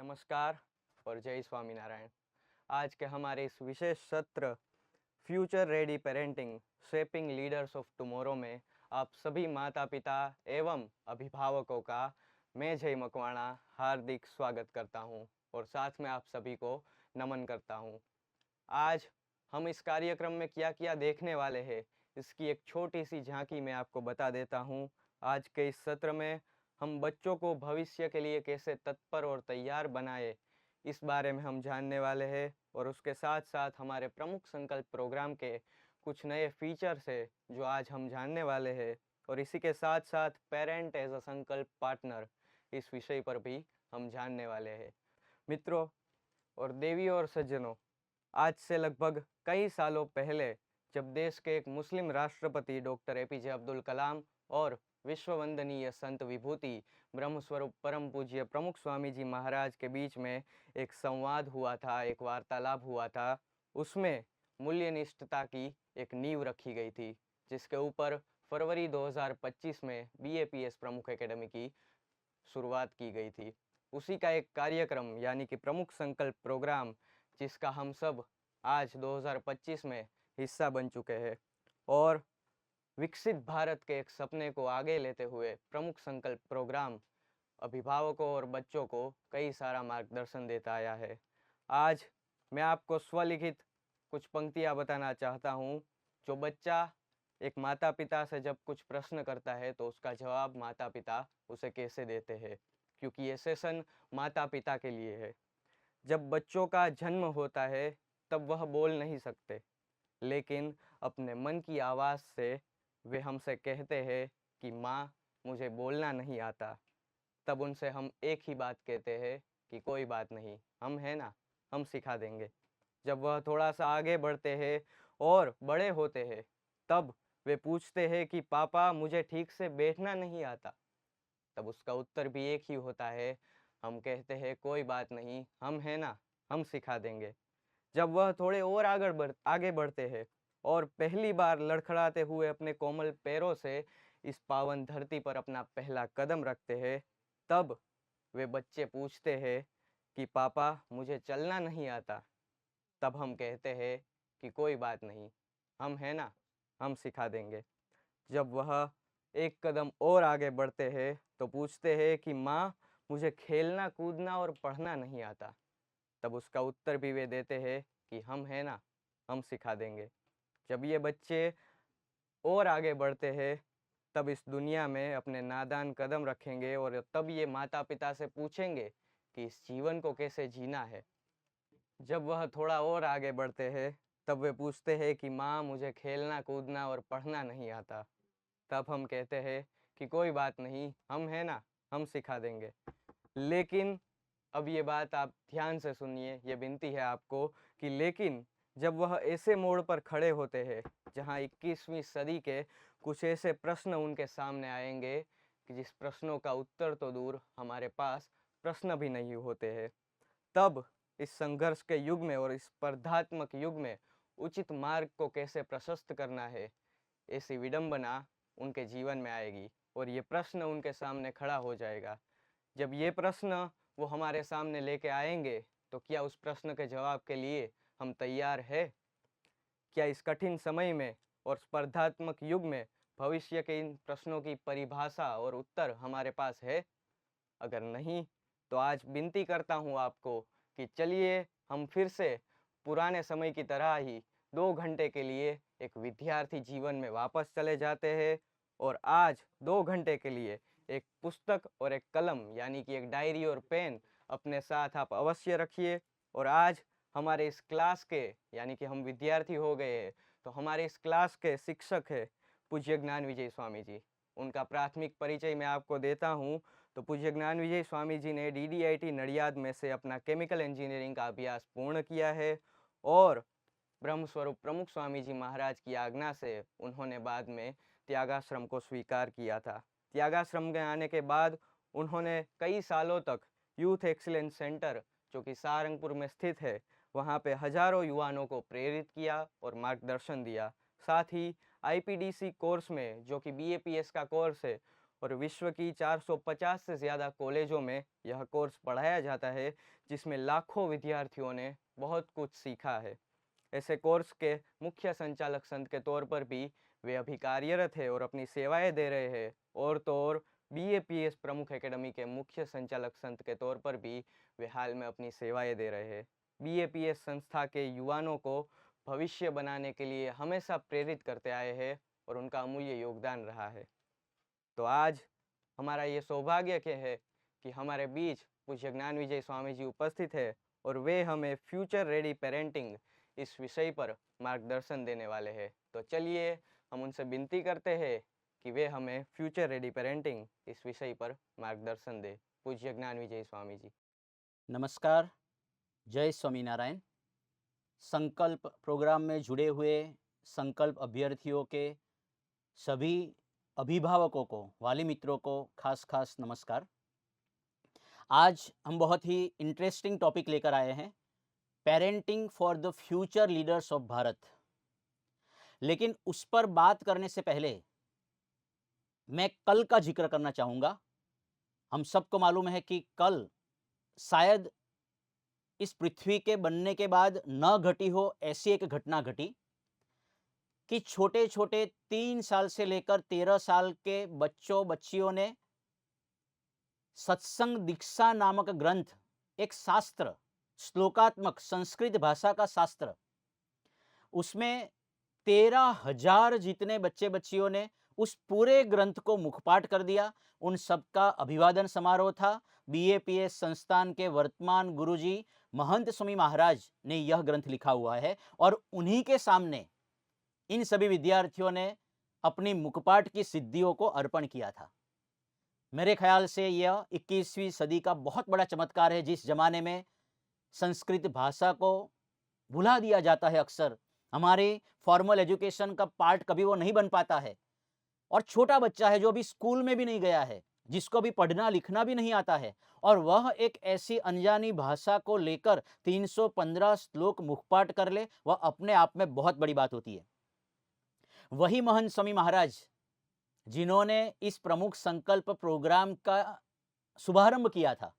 नमस्कार और जय स्वामीनारायण। आज के हमारे इस विशेष सत्र future ready parenting shaping leaders of tomorrow में आप सभी माता पिता एवं अभिभावकों का मैं जय मकवाणा हार्दिक स्वागत करता हूं और साथ में आप सभी को नमन करता हूं। आज हम इस कार्यक्रम में क्या क्या देखने वाले हैं इसकी एक छोटी सी झांकी मैं आपको बता देता हूं। आज के इस सत्र में हम बच्चों को भविष्य के लिए कैसे तत्पर और तैयार बनाए इस बारे में हम जानने वाले हैं और उसके साथ साथ हमारे प्रमुख संकल्प प्रोग्राम के कुछ नए फीचर्स है जो आज हम जानने वाले हैं और इसी के साथ साथ पेरेंट एज अ संकल्प पार्टनर इस विषय पर भी हम जानने वाले हैं। मित्रों और देवियों और सज्जनों, आज से लगभग कई सालों पहले जब देश के एक मुस्लिम राष्ट्रपति डॉक्टर एपीजे अब्दुल कलाम और विश्व वंदनीय संत विभूति ब्रह्मस्वरूप परम पूज्य प्रमुख स्वामी जी महाराज के बीच में एक संवाद हुआ था, एक वार्तालाप हुआ था। उसमें मूल्यनिष्ठता की एक नींव रखी गई थी जिसके ऊपर फरवरी 2025 में बीएपीएस प्रमुख एकेडमी की शुरुआत की गई थी। उसी का एक कार्यक्रम यानी कि प्रमुख संकल्प प्रोग्राम जिसका हम सब आज 2025 में हिस्सा बन चुके हैं और विकसित भारत के एक सपने को आगे लेते हुए प्रमुख संकल्प प्रोग्राम अभिभावकों और बच्चों को कई सारा मार्गदर्शन देता आया है। आज मैं आपको स्वलिखित कुछ पंक्तियां बताना चाहता हूं। जो बच्चा एक माता पिता से जब कुछ प्रश्न करता है तो उसका जवाब माता पिता उसे कैसे देते हैं, क्योंकि ये सेशन माता पिता के लिए है। जब बच्चों का जन्म होता है तब वह बोल नहीं सकते, लेकिन अपने मन की आवाज़ से वे हमसे कहते हैं कि माँ मुझे बोलना नहीं आता। तब उनसे हम एक ही बात कहते हैं कि कोई बात नहीं, हम हैं ना, हम सिखा देंगे। जब वह थोड़ा सा आगे बढ़ते हैं और बड़े होते हैं तब वे पूछते हैं कि पापा मुझे ठीक से बैठना नहीं आता। तब उसका उत्तर भी एक ही होता है, हम कहते हैं कोई बात नहीं, हम हैं ना, हम सिखा देंगे। जब वह थोड़े और आगे बढ़ते हैं और पहली बार लड़खड़ाते हुए अपने कोमल पैरों से इस पावन धरती पर अपना पहला कदम रखते हैं तब वे बच्चे पूछते हैं कि पापा मुझे चलना नहीं आता। तब हम कहते हैं कि कोई बात नहीं, हम हैं ना, हम सिखा देंगे। जब वह एक कदम और आगे बढ़ते हैं तो पूछते हैं कि माँ मुझे खेलना कूदना और पढ़ना नहीं आता। तब उसका उत्तर भी वे देते हैं कि हम हैं ना, हम सिखा देंगे। जब ये बच्चे और आगे बढ़ते हैं तब इस दुनिया में अपने नादान कदम रखेंगे और तब ये माता पिता से पूछेंगे कि इस जीवन को कैसे जीना है। जब वह थोड़ा और आगे बढ़ते हैं तब वे पूछते हैं कि माँ मुझे खेलना कूदना और पढ़ना नहीं आता। तब हम कहते हैं कि कोई बात नहीं, हम हैं ना, हम सिखा देंगे। लेकिन अब ये बात आप ध्यान से सुनिए, ये विनती है आपको कि लेकिन जब वह ऐसे मोड़ पर खड़े होते हैं जहाँ 21वीं सदी के कुछ ऐसे प्रश्न उनके सामने आएंगे कि जिस प्रश्नों का उत्तर तो दूर हमारे पास प्रश्न भी नहीं होते हैं, तब इस संघर्ष के युग में और इस स्पर्धात्मक युग में उचित मार्ग को कैसे प्रशस्त करना है, ऐसी विडंबना उनके जीवन में आएगी और ये प्रश्न उनके सामने खड़ा हो जाएगा। जब ये प्रश्न वो हमारे सामने लेके आएंगे तो क्या उस प्रश्न के जवाब के लिए हम तैयार है? क्या इस कठिन समय में और स्पर्धात्मक युग में भविष्य के इन प्रश्नों की परिभाषा और उत्तर हमारे पास है? अगर नहीं तो आज विनती करता हूँ आपको कि चलिए हम फिर से पुराने समय की तरह ही 2 घंटे के लिए एक विद्यार्थी जीवन में वापस चले जाते हैं और आज 2 घंटे के लिए एक पुस्तक और एक कलम यानी कि एक डायरी और पेन अपने साथ आप अवश्य रखिए। और आज हमारे इस क्लास के यानी कि हम विद्यार्थी हो गए हैं तो हमारे इस क्लास के शिक्षक है पूज्य ज्ञान विजय स्वामी जी। उनका प्राथमिक परिचय मैं आपको देता हूँ। तो पूज्य ज्ञान विजय स्वामी जी ने डीडीआईटी नडियाद में से अपना केमिकल इंजीनियरिंग का अभ्यास पूर्ण किया है और ब्रह्मस्वरूप प्रमुख स्वामी जी महाराज की आज्ञा से उन्होंने बाद में त्यागाश्रम को स्वीकार किया था। त्यागाश्रम में आने के बाद उन्होंने कई सालों तक यूथ एक्सीलेंस सेंटर जो कि सहारनपुर में स्थित है वहाँ पे हजारों युवाओं को प्रेरित किया और मार्गदर्शन दिया। साथ ही आईपीडीसी कोर्स में जो कि बीएपीएस का कोर्स है और विश्व की 450 से ज़्यादा कॉलेजों में यह कोर्स पढ़ाया जाता है, जिसमें लाखों विद्यार्थियों ने बहुत कुछ सीखा है। ऐसे कोर्स के मुख्य संचालक संत के तौर पर भी वे अभी कार्यरत है और अपनी सेवाएं दे रहे हैं। और तो और BAPS प्रमुख एकेडमी के मुख्य संचालक संत के तौर पर भी वे हाल में अपनी सेवाएं दे रहे हैं। BAPS संस्था के युवाओं को भविष्य बनाने के लिए हमेशा प्रेरित करते आए हैं और उनका अमूल्य योगदान रहा है। तो आज हमारा ये सौभाग्य के है कि हमारे बीच पूज्य ज्ञान विजय स्वामी जी उपस्थित है और वे हमें फ्यूचर रेडी पेरेंटिंग इस विषय पर मार्गदर्शन देने वाले हैं। तो चलिए हम उनसे विनती करते हैं कि वे हमें फ्यूचर रेडी पेरेंटिंग इस विषय पर मार्गदर्शन दे। पूज्य ज्ञान विजय स्वामी जी। नमस्कार, जय स्वामीनारायण। संकल्प प्रोग्राम में जुड़े हुए संकल्प अभ्यर्थियों के सभी अभिभावकों को, वाली मित्रों को खास नमस्कार। आज हम बहुत ही इंटरेस्टिंग टॉपिक लेकर आए हैं, parenting for the future leaders of Bharat. लेकिन उस पर बात करने से पहले मैं कल का जिक्र करना चाहूँगा। हम सबको मालूम है कि कल शायद इस पृथ्वी के बनने के बाद न घटी हो ऐसी एक घटना घटी कि छोटे छोटे 3 साल से लेकर 13 साल के बच्चों बच्चियों ने सत्संग दीक्षा नामक ग्रंथ, एक शास्त्र, श्लोकात्मक संस्कृत भाषा का शास्त्र, उसमें 13,000 जितने बच्चे बच्चियों ने उस पूरे ग्रंथ को मुखपाठ कर दिया। उन सबका अभिवादन समारोह था। BAPS संस्थान के वर्तमान गुरुजी महंत स्वामी महाराज ने यह ग्रंथ लिखा हुआ है और उन्हीं के सामने इन सभी विद्यार्थियों ने अपनी मुखपाठ की सिद्धियों को अर्पण किया था। मेरे ख्याल से यह 21वीं सदी का बहुत बड़ा चमत्कार है, जिस जमाने में संस्कृत भाषा को भुला दिया जाता है। अक्सर हमारे फॉर्मल एजुकेशन का पार्ट कभी वो नहीं बन पाता है। और छोटा बच्चा है जो अभी स्कूल में भी नहीं गया है, जिसको भी पढ़ना लिखना भी नहीं आता है, और वह एक ऐसी अनजानी भाषा को लेकर 315 श्लोक मुखपाठ कर ले, वह अपने आप में बहुत बड़ी बात होती है। वही महंत स्वामी महाराज जिन्होंने इस प्रमुख संकल्प प्रोग्राम का शुभारंभ किया था,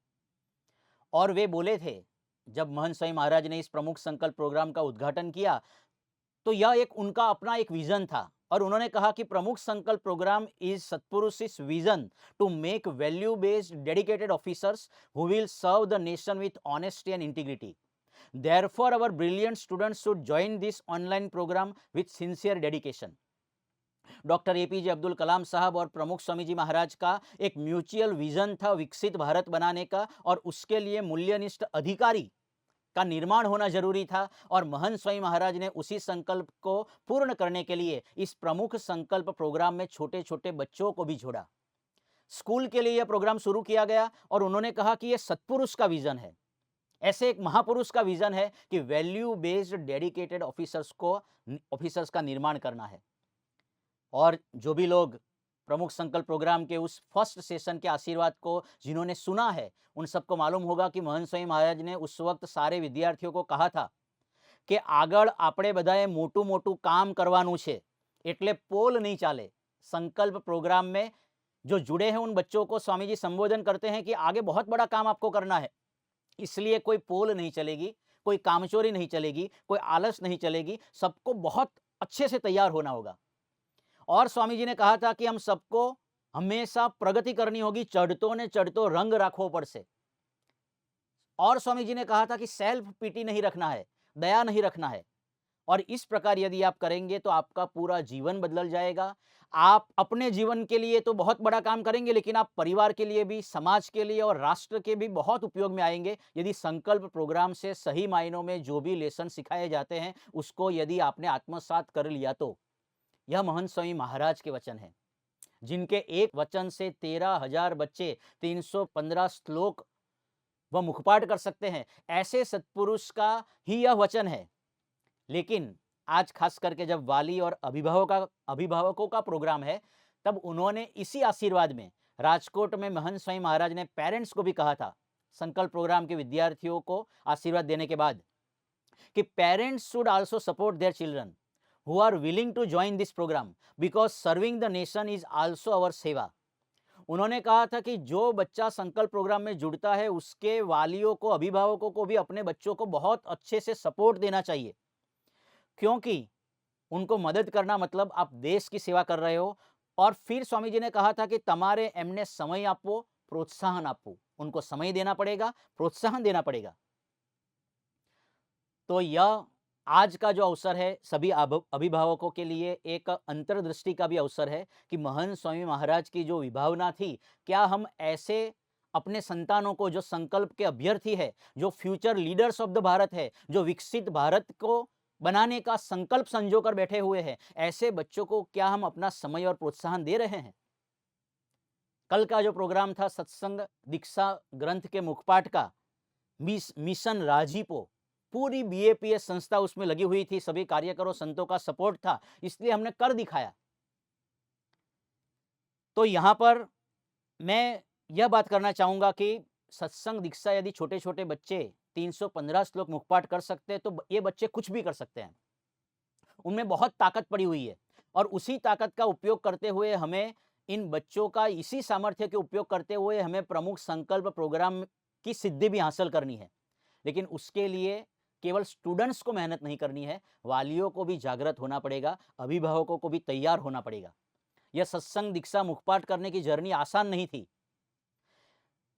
और वे बोले थे, जब महंत स्वामी महाराज ने इस प्रमुख संकल्प प्रोग्राम का उद्घाटन किया, तो यह एक उनका अपना एक विजन था। और उन्होंने कहा कि प्रमुख संकल्प प्रोग्राम इज सत्पुरुष's vision to make value based dedicated officers who will serve the nation with honesty and integrity. Therefore, our brilliant students should join this online program with sincere dedication. Doctor APJ Abdul Kalam साहब और प्रमुख स्वामी जी महाराज का एक mutual vision था विकसित भारत बनाने का, और उसके लिए मूल्यनिष्ठ अधिकारी का निर्माण होना जरूरी था। और महंत स्वामी महाराज ने उसी संकल्प को पूर्ण करने के लिए इस प्रमुख संकल्प प्रोग्राम में छोटे छोटे बच्चों को भी जोड़ा। स्कूल के लिए यह प्रोग्राम शुरू किया गया और उन्होंने कहा कि यह सत्पुरुष का विजन है, ऐसे एक महापुरुष का विजन है कि वैल्यू बेस्ड डेडिकेटेड ऑफिसर्स का निर्माण करना है। और जो भी लोग प्रमुख संकल्प प्रोग्राम के उस फर्स्ट सेशन के आशीर्वाद को जिन्होंने सुना है, उन सबको मालूम होगा कि महंत स्वामी महाराज ने उस वक्त सारे विद्यार्थियों को कहा था कि આગળ આપણે બધાએ મોટું મોટું કામ કરવાનું છે, એટલે પોલ नहीं ચાલે। संकल्प प्रोग्राम में जो जुड़े हैं उन बच्चों को स्वामी जी संबोधन करते हैं कि आगे बहुत बड़ा काम आपको करना है, इसलिए कोई पोल नहीं चलेगी, कोई कामचोरी नहीं चलेगी, कोई आलस नहीं चलेगी, सबको बहुत अच्छे से तैयार होना होगा। और स्वामी जी ने कहा था कि हम सबको हमेशा प्रगति करनी होगी, चढ़तो ने चढ़तो रंग राखो पड़से। और स्वामी जी ने कहा था कि सेल्फ पिटी नहीं रखना है, दया नहीं रखना है। और इस प्रकार यदि आप करेंगे तो आपका पूरा जीवन बदल जाएगा। आप अपने जीवन के लिए तो बहुत बड़ा काम करेंगे, लेकिन आप परिवार के लिए भी, समाज के लिए और राष्ट्र के भी बहुत उपयोग में आएंगे, यदि संकल्प प्रोग्राम से सही मायनों में जो भी लेसन सिखाए जाते हैं उसको यदि आपने आत्मसात कर लिया तो। यह महंत स्वामी महाराज के वचन हैं, जिनके एक वचन से 13,000 बच्चे 315 श्लोक वह मुखपाठ कर सकते हैं। ऐसे सत्पुरुष का ही यह वचन है। लेकिन आज खास करके जब वाली और अभिभावकों का प्रोग्राम है, तब उन्होंने इसी आशीर्वाद में राजकोट में महंत स्वामी महाराज ने पेरेंट्स को भी कहा था, संकल्प प्रोग्राम के विद्यार्थियों को आशीर्वाद देने के बाद, कि parents should also support their children who are willing to join this program because serving the nation is also our seva. उन्होंने कहा था कि जो बच्चा संकल्प प्रोग्राम में जुड़ता है उसके वालियों को, अभिभावकों को भी अपने बच्चों को बहुत अच्छे से सपोर्ट देना चाहिए, क्योंकि उनको मदद करना मतलब आप देश की सेवा कर रहे हो। और फिर स्वामी जी ने कहा था कि તમારે એમને સમય આપવો, પ્રોત્સાહન આપવું। उनको समय देना पड़ेगा, प्रोत्साहन देना पड़ेगा। तो यह आज का जो अवसर है सभी अभिभावकों के लिए एक अंतर्दृष्टि का भी अवसर है कि महंत स्वामी महाराज की जो विभावना थी, क्या हम ऐसे अपने संतानों को, जो संकल्प के अभ्यर्थी है, जो future leaders of the Bharat है, जो विकसित भारत को बनाने का संकल्प संजोकर बैठे हुए हैं, ऐसे बच्चों को क्या हम अपना समय और प्रोत्साहन दे रहे हैं? कल का जो प्रोग्राम था सत्संग दीक्षा ग्रंथ के मुखपाठ का, मिशन राजीपो, पूरी बीएपीएस संस्था उसमें लगी हुई थी, सभी कार्यकरों संतों का सपोर्ट था, इसलिए हमने कर दिखाया। तो यहां पर मैं यह बात करना चाहूंगा कि सत्संग दीक्षा यदि छोटे छोटे बच्चे 315 श्लोक मुखपाठ कर सकते हैं तो ये बच्चे कुछ भी कर सकते हैं। उनमें बहुत ताकत पड़ी हुई है और उसी ताकत का उपयोग करते हुए हमें इन बच्चों का, इसी सामर्थ्य के उपयोग करते हुए हमें प्रमुख संकल्प प्रोग्राम की सिद्धि भी हासिल करनी है। लेकिन उसके लिए केवल स्टूडेंट्स को मेहनत नहीं करनी है, वालियों को भी जागृत होना पड़ेगा, अभिभावकों को भी तैयार होना पड़ेगा। यह सत्संग दीक्षा मुखपाठ करने की जर्नी आसान नहीं थी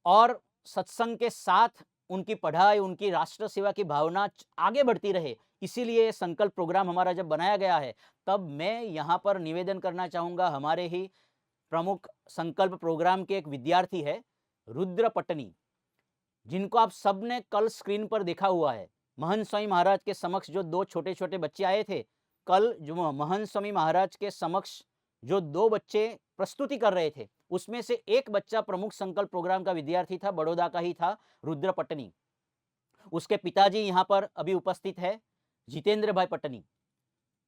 और सत्संग के साथ उनकी पढ़ाई, उनकी राष्ट्र सेवा की भावना आगे बढ़ती रहे, इसीलिए संकल्प प्रोग्राम हमारा जब बनाया गया है, तब मैं यहाँ पर निवेदन करना चाहूँगा, हमारे ही प्रमुख संकल्प प्रोग्राम के एक विद्यार्थी है रुद्र पटनी, जिनको आप सबने कल स्क्रीन पर देखा हुआ है। महंत स्वामी महाराज के समक्ष जो 2 छोटे-छोटे बच्चे आए थे, कल जो महंत स्वामी महाराज के समक्ष जो 2 बच्चे प्रस्तुति कर रहे थे, उसमें से एक बच्चा प्रमुख संकल्प प्रोग्राम का विद्यार्थी था, बड़ौदा का ही था, रुद्र पटनी। उसके पिताजी यहाँ पर अभी उपस्थित है, जितेंद्र भाई पटनी।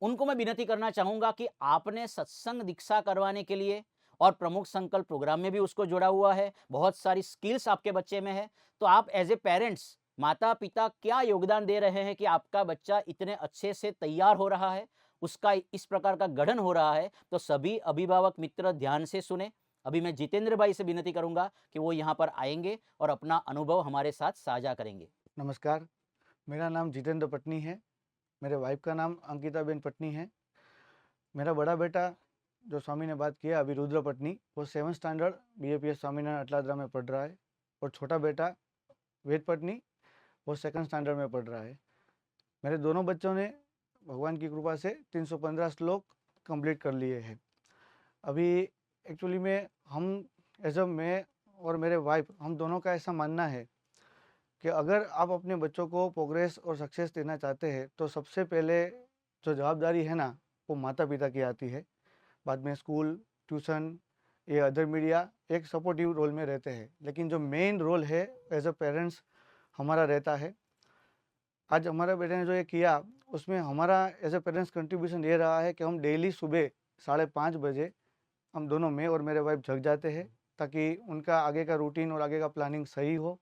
उनको मैं विनती करना चाहूंगा कि आपने सत्संग दीक्षा करवाने के लिए और प्रमुख संकल्प प्रोग्राम में भी उसको जोड़ा हुआ है, बहुत सारी स्किल्स आपके बच्चे में है, तो आप एज ए पेरेंट्स, माता पिता क्या योगदान दे रहे हैं कि आपका बच्चा इतने अच्छे से तैयार हो रहा है, उसका इस प्रकार का गठन हो रहा है। तो सभी अभिभावक मित्र ध्यान से सुने। अभी मैं जितेंद्र भाई से विनती करूंगा कि वो यहाँ पर आएंगे और अपना अनुभव हमारे साथ साझा करेंगे। नमस्कार, मेरा नाम जितेंद्र पटनी है। मेरे वाइफ का नाम अंकिताबेन पटनी है। मेरा बड़ा बेटा जो स्वामी ने बात किया अभी, रुद्र पटनी, वो 7th standard BAPS Swaminarayan Atladra में पढ़ रहा है और छोटा बेटा वेद पटनी वो 2nd स्टैंडर्ड में पढ़ रहा है। मेरे दोनों बच्चों ने भगवान की कृपा से 315 श्लोक कंप्लीट कर लिए हैं। अभी एक्चुअली में हम एज अ मैं और मेरे वाइफ, हम दोनों का ऐसा मानना है कि अगर आप अपने बच्चों को प्रोग्रेस और सक्सेस देना चाहते हैं तो सबसे पहले जो जवाबदारी है ना, वो माता पिता की आती है। बाद में स्कूल, ट्यूशन, ये अदर मीडिया एक सपोर्टिव रोल में रहते हैं, लेकिन जो मेन रोल है एज अ पेरेंट्स हमारा रहता है। आज हमारे बेटे ने जो ये किया, उसमें हमारा एज अ पेरेंट्स कंट्रीब्यूशन ये रहा है कि हम डेली सुबह 5:30 बजे हम दोनों, मैं और मेरे वाइफ, जग जाते हैं ताकि उनका आगे का रूटीन और आगे का प्लानिंग सही हो।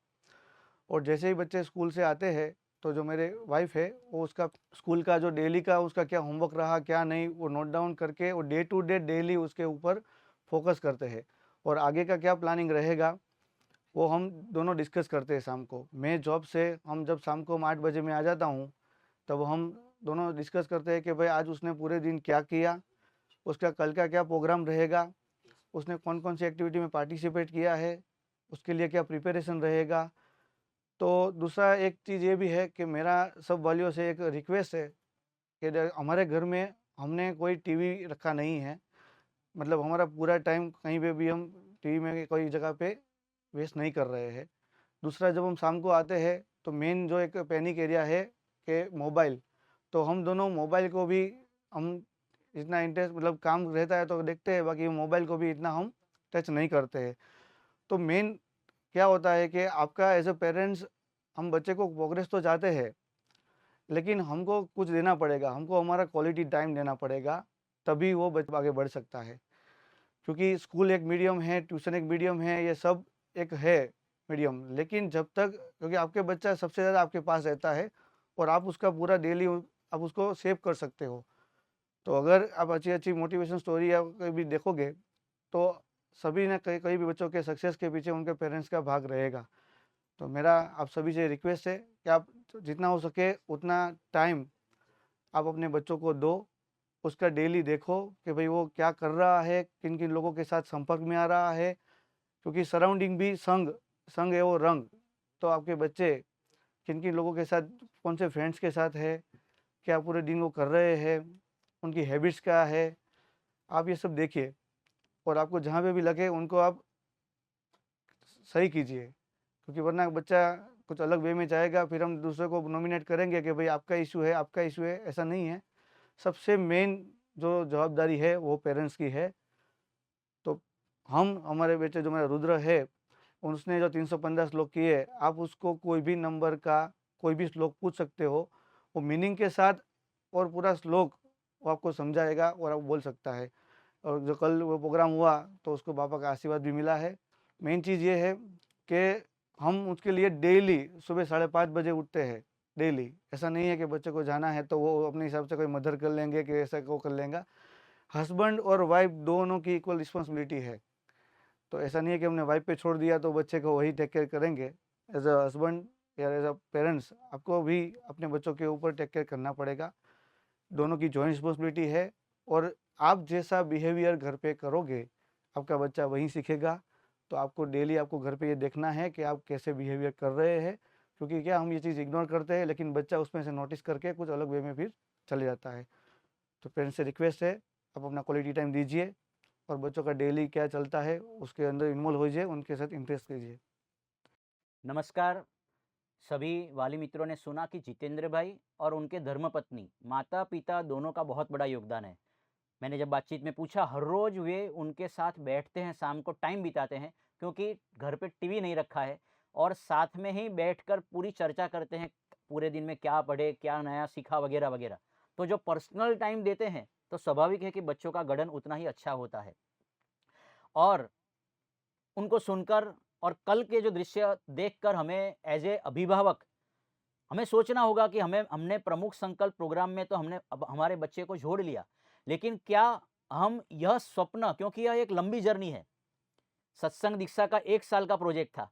और जैसे ही बच्चे स्कूल से आते हैं तो जो मेरे वाइफ है वो उसका स्कूल का जो डेली का उसका क्या होमवर्क रहा क्या नहीं, वो नोट डाउन करके वो डे टू डे डेली उसके ऊपर फोकस करते हैं और आगे का क्या प्लानिंग रहेगा वो हम दोनों डिस्कस करते हैं शाम को। मैं जॉब से, हम जब शाम को 8 बजे मैं आ जाता हूँ, तब हम दोनों डिस्कस करते हैं कि भाई आज उसने पूरे दिन क्या किया, उसका कल का क्या प्रोग्राम रहेगा, उसने कौन कौन सी एक्टिविटी में पार्टिसिपेट किया है, उसके लिए क्या प्रिपरेशन रहेगा। तो दूसरा एक चीज़ ये भी है कि मेरा सब वालियों से एक रिक्वेस्ट है कि हमारे घर में हमने कोई टीवी रखा नहीं है, मतलब हमारा पूरा टाइम कहीं पे भी हम टीवी में कोई जगह पे वेस्ट नहीं कर रहे हैं। दूसरा, जब हम शाम को आते हैं तो मेन जो एक पैनिक एरिया है कि मोबाइल, तो हम दोनों मोबाइल को भी हम इतना इंटरेस्ट, मतलब काम रहता है तो देखते हैं, बाकी मोबाइल को भी इतना हम टच नहीं करते हैं। तो मेन क्या होता है कि आपका एज अ पेरेंट्स, हम बच्चे को प्रोग्रेस तो चाहते हैं, लेकिन हमको कुछ देना पड़ेगा, हमको हमारा क्वालिटी टाइम देना पड़ेगा, तभी वो बच्चा आगे बढ़ सकता है। क्योंकि स्कूल एक मीडियम है, ट्यूशन एक मीडियम है, ये सब एक है मीडियम, लेकिन जब तक, क्योंकि आपके बच्चा सबसे ज़्यादा आपके पास रहता है और आप उसका पूरा डेली आप उसको सेव कर सकते हो। तो अगर आप अच्छी अच्छी मोटिवेशन स्टोरी या कोई भी देखोगे तो सभी ने कई भी बच्चों के सक्सेस के पीछे उनके पेरेंट्स का भाग रहेगा। तो मेरा आप सभी से रिक्वेस्ट है कि आप जितना हो सके उतना टाइम आप अपने बच्चों को दो, उसका डेली देखो कि भाई वो क्या कर रहा है, किन किन लोगों के साथ संपर्क में आ रहा है, क्योंकि सराउंडिंग भी संग संग है वो रंग। तो आपके बच्चे किन किन लोगों के साथ, कौन से फ्रेंड्स के साथ है, क्या पूरे दिन वो कर रहे हैं, उनकी हैबिट्स क्या है, आप ये सब देखिए और आपको जहाँ पे भी लगे उनको आप सही कीजिए, क्योंकि वरना बच्चा कुछ अलग वे में जाएगा, फिर हम दूसरे को नॉमिनेट करेंगे कि भाई आपका इशू है, आपका इशू है। ऐसा नहीं है। सबसे मेन जो जवाबदारी है वो पेरेंट्स की है। तो हम हमारे बेटे जो मेरा रुद्र है, उसने जो 315 श्लोक किए, आप उसको कोई भी नंबर का कोई भी श्लोक पूछ सकते हो, वो मीनिंग के साथ और पूरा श्लोक वो आपको समझाएगा और आप बोल सकता है। और जो कल वो प्रोग्राम हुआ तो उसको पापा का आशीर्वाद भी मिला है। मेन चीज़ ये है कि हम उसके लिए डेली सुबह 5:30 बजे उठते हैं, डेली। ऐसा नहीं है कि बच्चे को जाना है तो वो अपने हिसाब से कोई मदर कर लेंगे कि ऐसा को कर लेंगा। हस्बैंड और वाइफ दोनों की इक्वल रिस्पॉन्सिबिलिटी है। तो ऐसा नहीं है कि हमने वाइफ पे छोड़ दिया तो बच्चे को वही टेक केयर करेंगे। एज अ हस्बैंड या एज अ पेरेंट्स आपको भी अपने बच्चों के ऊपर टेक केयर करना पड़ेगा। दोनों की जॉइंट रिस्पॉन्सिबिलिटी है और आप जैसा बिहेवियर घर पे करोगे आपका बच्चा वही सीखेगा। तो आपको डेली आपको घर पे ये देखना है कि आप कैसे बिहेवियर कर रहे हैं, क्योंकि क्या हम ये चीज़ इग्नोर करते हैं लेकिन बच्चा उसमें से नोटिस करके कुछ अलग वे में फिर चले जाता है। तो पेरेंट्स से रिक्वेस्ट है आप अपना क्वालिटी टाइम दीजिए और बच्चों का डेली क्या चलता है उसके अंदर इन्वॉल्व होइए, उनके साथ इंटरेस्ट कीजिए। नमस्कार। सभी वाली मित्रों ने सुना कि जितेंद्र भाई और उनके धर्मपत्नी माता पिता दोनों का बहुत बड़ा योगदान है। मैंने जब बातचीत में पूछा, हर रोज़ वे उनके साथ बैठते हैं, शाम को टाइम बिताते हैं, क्योंकि घर पे टीवी नहीं रखा है, और साथ में ही बैठकर पूरी चर्चा करते हैं, पूरे दिन में क्या पढ़े, क्या नया सीखा, वगैरह वगैरह। तो जो पर्सनल टाइम देते हैं तो स्वाभाविक है कि बच्चों का गठन उतना ही अच्छा होता है। और उनको सुनकर और कल के जो दृश्य देखकर हमें एज ए अभिभावक हमें सोचना होगा कि हमने प्रमुख संकल्प प्रोग्राम में तो हमने अब हमारे बच्चे को जोड़ लिया, लेकिन क्या हम यह स्वप्न, क्योंकि यह एक लंबी जर्नी है, सत्संग दीक्षा का 1 साल का प्रोजेक्ट था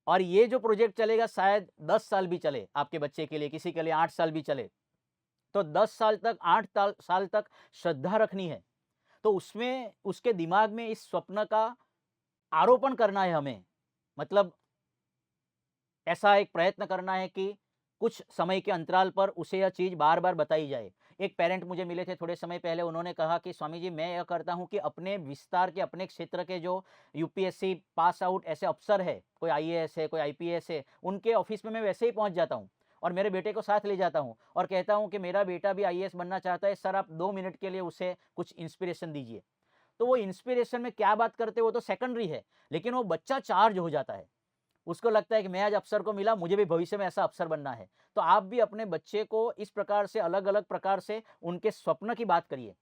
और ये जो प्रोजेक्ट चलेगा शायद 10 साल भी चले, आपके बच्चे के लिए, किसी के लिए 8 साल भी चले। तो 10 साल तक, 8 साल तक श्रद्धा रखनी है। तो उसमें उसके दिमाग में इस स्वप्न का आरोपण करना है हमें। मतलब ऐसा एक प्रयत्न करना है कि कुछ समय के अंतराल पर उसे यह चीज़ बार-बार बताई जाए। एक पेरेंट मुझे मिले थे थोड़े समय पहले, उन्होंने कहा कि स्वामी जी, मैं यह करता हूँ कि अपने विस्तार के, अपने क्षेत्र के जो यूपीएससी पास आउट ऐसे अफ़सर है, कोई आईएएस है, कोई आईपीएस है, उनके ऑफ़िस में मैं वैसे ही पहुँच जाता हूँ और मेरे बेटे को साथ ले जाता हूँ और कहता हूँ कि मेरा बेटा भी आईएएस बनना चाहता है, सर आप 2 मिनट के लिए उसे कुछ इंस्पिरेशन दीजिए। तो वो इंस्पिरेशन में क्या बात करते हैं वो तो सेकेंडरी है, लेकिन वो बच्चा चार्ज हो जाता है। उसको लगता है कि मैं आज अफ़सर को मिला, मुझे भी भविष्य में ऐसा अफ़सर बनना है। तो आप भी अपने बच्चे को इस प्रकार से, अलग-अलग प्रकार से उनके स्वप्न की बात करिए।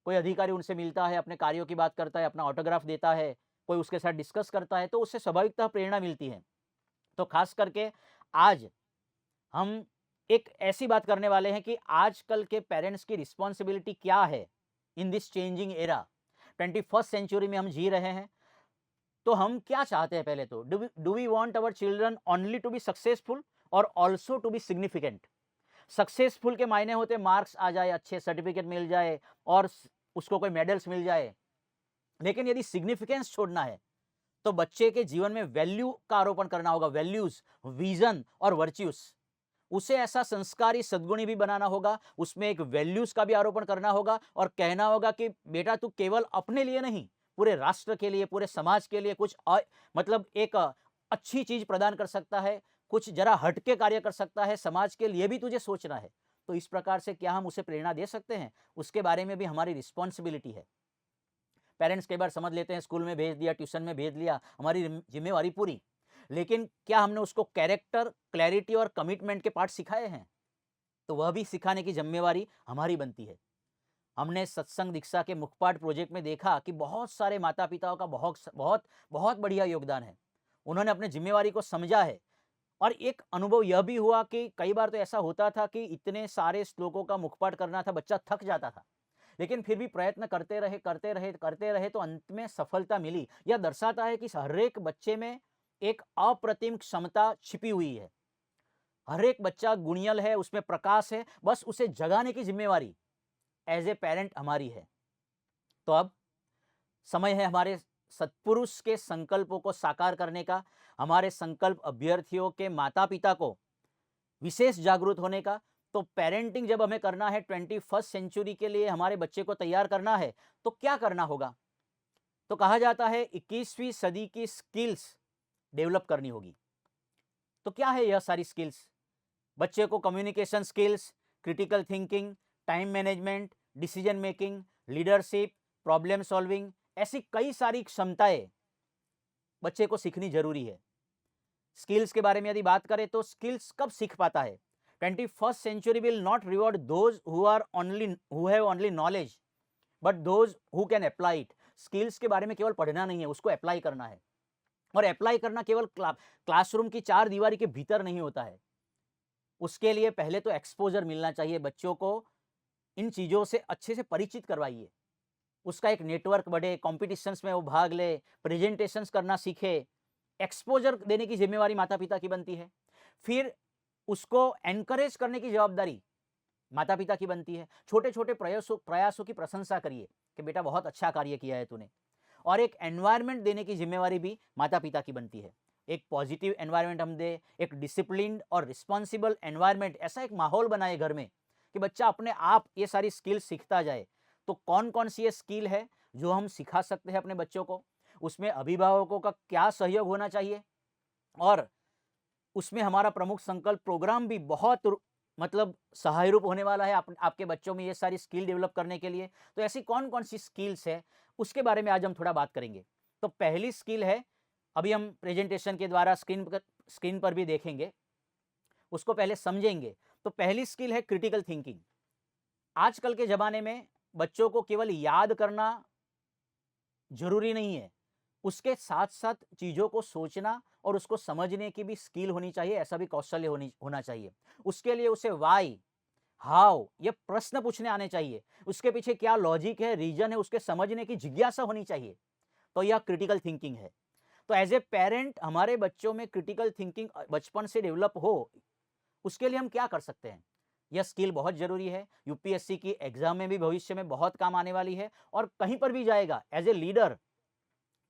कोई अधिकारी उनसे मिलता है, अपने कार्यों की बात करता है, अपना ऑटोग्राफ देता है, कोई उसके साथ डिस्कस करता है, तो उससे स्वाभाविकतः प्रेरणा मिलती है। तो खास करके आज हम एक ऐसी बात करने वाले हैं कि आजकल के पेरेंट्स की रिस्पॉन्सिबिलिटी क्या है in this changing era. 21st century में हम जी रहे हैं, तो हम क्या चाहते हैं? पहले तो do we want our children only to be successful और also to be significant. Successful के मायने होते मार्क्स आ जाए, अच्छे सर्टिफिकेट मिल जाए और उसको कोई मेडल्स मिल जाए। लेकिन यदि सिग्निफिकेंस छोड़ना है तो बच्चे के जीवन में वैल्यू का आरोपण करना होगा, वैल्यूज, विजन और वर्च्यूज। उसे ऐसा संस्कारी सद्गुणी भी बनाना होगा, उसमें एक वैल्यूज का भी आरोपण करना होगा और कहना होगा कि बेटा तू केवल अपने लिए नहीं, पूरे राष्ट्र के लिए, पूरे समाज के लिए कुछ मतलब एक अच्छी चीज प्रदान कर सकता है, कुछ जरा हटके कार्य कर सकता है, समाज के लिए भी तुझे सोचना है। तो इस प्रकार से क्या हम उसे प्रेरणा दे सकते हैं, उसके बारे में भी हमारी रिस्पॉन्सिबिलिटी है। पेरेंट्स कई बार समझ लेते हैं स्कूल में भेज दिया, ट्यूशन में भेज लिया, हमारी जिम्मेवारी पूरी। लेकिन क्या हमने उसको कैरेक्टर, क्लैरिटी और कमिटमेंट के पार्ट सिखाए हैं? तो वह भी सिखाने की जिम्मेवारी हमारी बनती है। हमने सत्संग दीक्षा के मुखपाठ प्रोजेक्ट में देखा कि बहुत सारे माता पिताओं का बहुत बहुत बहुत बढ़िया योगदान है। उन्होंने अपनी जिम्मेवारी को समझा है और एक अनुभव यह भी हुआ कि कई बार तो ऐसा होता था कि इतने सारे श्लोकों का मुखपाठ करना था, बच्चा थक जाता था। लेकिन फिर भी प्रयत्न करते रहे तो अंत में सफलता मिली। यह दर्शाता है कि हर एक बच्चे में एक अप्रतिम क्षमता छिपी हुई है। हर एक बच्चा गुणियल है, उसमें प्रकाश है, बस उसे जगाने की जिम्मेवारी एज ए पेरेंट हमारी है। तो अब समय है हमारे सत्पुरुष के संकल्पों को साकार करने का, हमारे संकल्प अभ्यर्थियों के माता पिता को विशेष जागरूक होने का। तो पेरेंटिंग जब हमें करना है 21st सेंचुरी के लिए, हमारे बच्चे को तैयार करना है, तो क्या करना होगा? तो कहा जाता है 21वीं सदी की स्किल्स डेवलप करनी होगी। तो क्या है यह सारी स्किल्स? बच्चे को communication skills, critical thinking, time management, decision making, leadership, problem solving, ऐसी कई सारी क्षमताएं बच्चे को सीखनी जरूरी है। स्किल्स के बारे में यदि बात करें तो स्किल्स कब सीख पाता है? 21st century will not reward those who have only knowledge but those who can apply it. Skills के बारे में केवल पढ़ना नहीं है, उसको अप्लाई करना है। और अप्लाई करना केवल क्लासरूम की 4 दीवारी के भीतर नहीं होता है। उसके लिए पहले तो एक्सपोजर मिलना चाहिए। बच्चों को इन चीज़ों से अच्छे से परिचित करवाइए, उसका एक नेटवर्क बढ़े, कॉम्पिटिशन्स में वो भाग ले, प्रेजेंटेशंस करना सीखे। एक्सपोजर देने की जिम्मेवारी माता पिता की बनती है। फिर उसको एनकरेज करने की जवाबदारी माता पिता की बनती है। छोटे छोटे प्रयासों की प्रशंसा करिए कि बेटा बहुत अच्छा कार्य किया है तूने। और एक एनवायरनमेंट देने की जिम्मेवारी भी माता पिता की बनती है। एक पॉजिटिव एनवायरनमेंट हम दे, एक डिसिप्लिन्ड और रिस्पॉन्सिबल एनवायरनमेंट, ऐसा एक माहौल बनाए घर में कि बच्चा अपने आप ये सारी स्किल सीखता जाए। तो कौन कौन सी ये स्किल है जो हम सिखा सकते हैं अपने बच्चों को? उसमें अभिभावकों का क्या सहयोग होना चाहिए? और उसमें हमारा प्रमुख संकल्प प्रोग्राम भी बहुत मतलब सहाय रूप होने वाला है आपके बच्चों में ये सारी स्किल डेवलप करने के लिए। तो ऐसी कौन कौन सी स्किल्स है उसके बारे में आज हम थोड़ा बात करेंगे। तो पहली स्किल है, अभी हम प्रेजेंटेशन के द्वारा स्क्रीन पर भी देखेंगे, उसको पहले समझेंगे। तो पहली स्किल है क्रिटिकल थिंकिंग। आजकल के ज़माने में बच्चों को केवल याद करना जरूरी नहीं है, उसके साथ साथ चीज़ों को सोचना और उसको समझने की भी स्किल होनी चाहिए, ऐसा भी कौशल्य होना चाहिए। उसके लिए उसे वाई, हाउ ये प्रश्न पूछने आने चाहिए, उसके पीछे क्या लॉजिक है, रीजन है, उसके समझने की जिज्ञासा होनी चाहिए। तो यह क्रिटिकल थिंकिंग है। तो एज ए पेरेंट हमारे बच्चों में क्रिटिकल थिंकिंग बचपन से डेवलप हो, उसके लिए हम क्या कर सकते हैं? यह स्किल बहुत जरूरी है। यूपीएससी की एग्जाम में भी भविष्य में बहुत काम आने वाली है और कहीं पर भी जाएगा एज ए लीडर,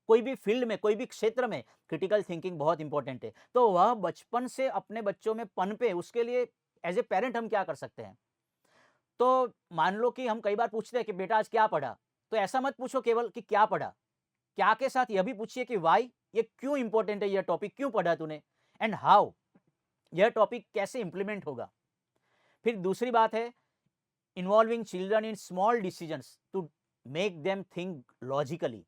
कोई भी फील्ड में, कोई भी क्षेत्र में क्रिटिकल थिंकिंग बहुत इंपॉर्टेंट है। तो वह बचपन से अपने बच्चों में पनपे, उसके लिए एज ए पेरेंट हम क्या कर सकते हैं? तो मान लो कि हम कई बार पूछते हैं कि बेटा आज क्या पढ़ा, तो ऐसा मत पूछो केवल कि क्या पढ़ा, क्या के साथ यह भी पूछिए कि वाई, ये क्यों इंपॉर्टेंट है, यह टॉपिक क्यों पढ़ा तूने, एंड हाउ, यह टॉपिक कैसे इंप्लीमेंट होगा। फिर दूसरी बात है involving children in small decisions to make them think logically.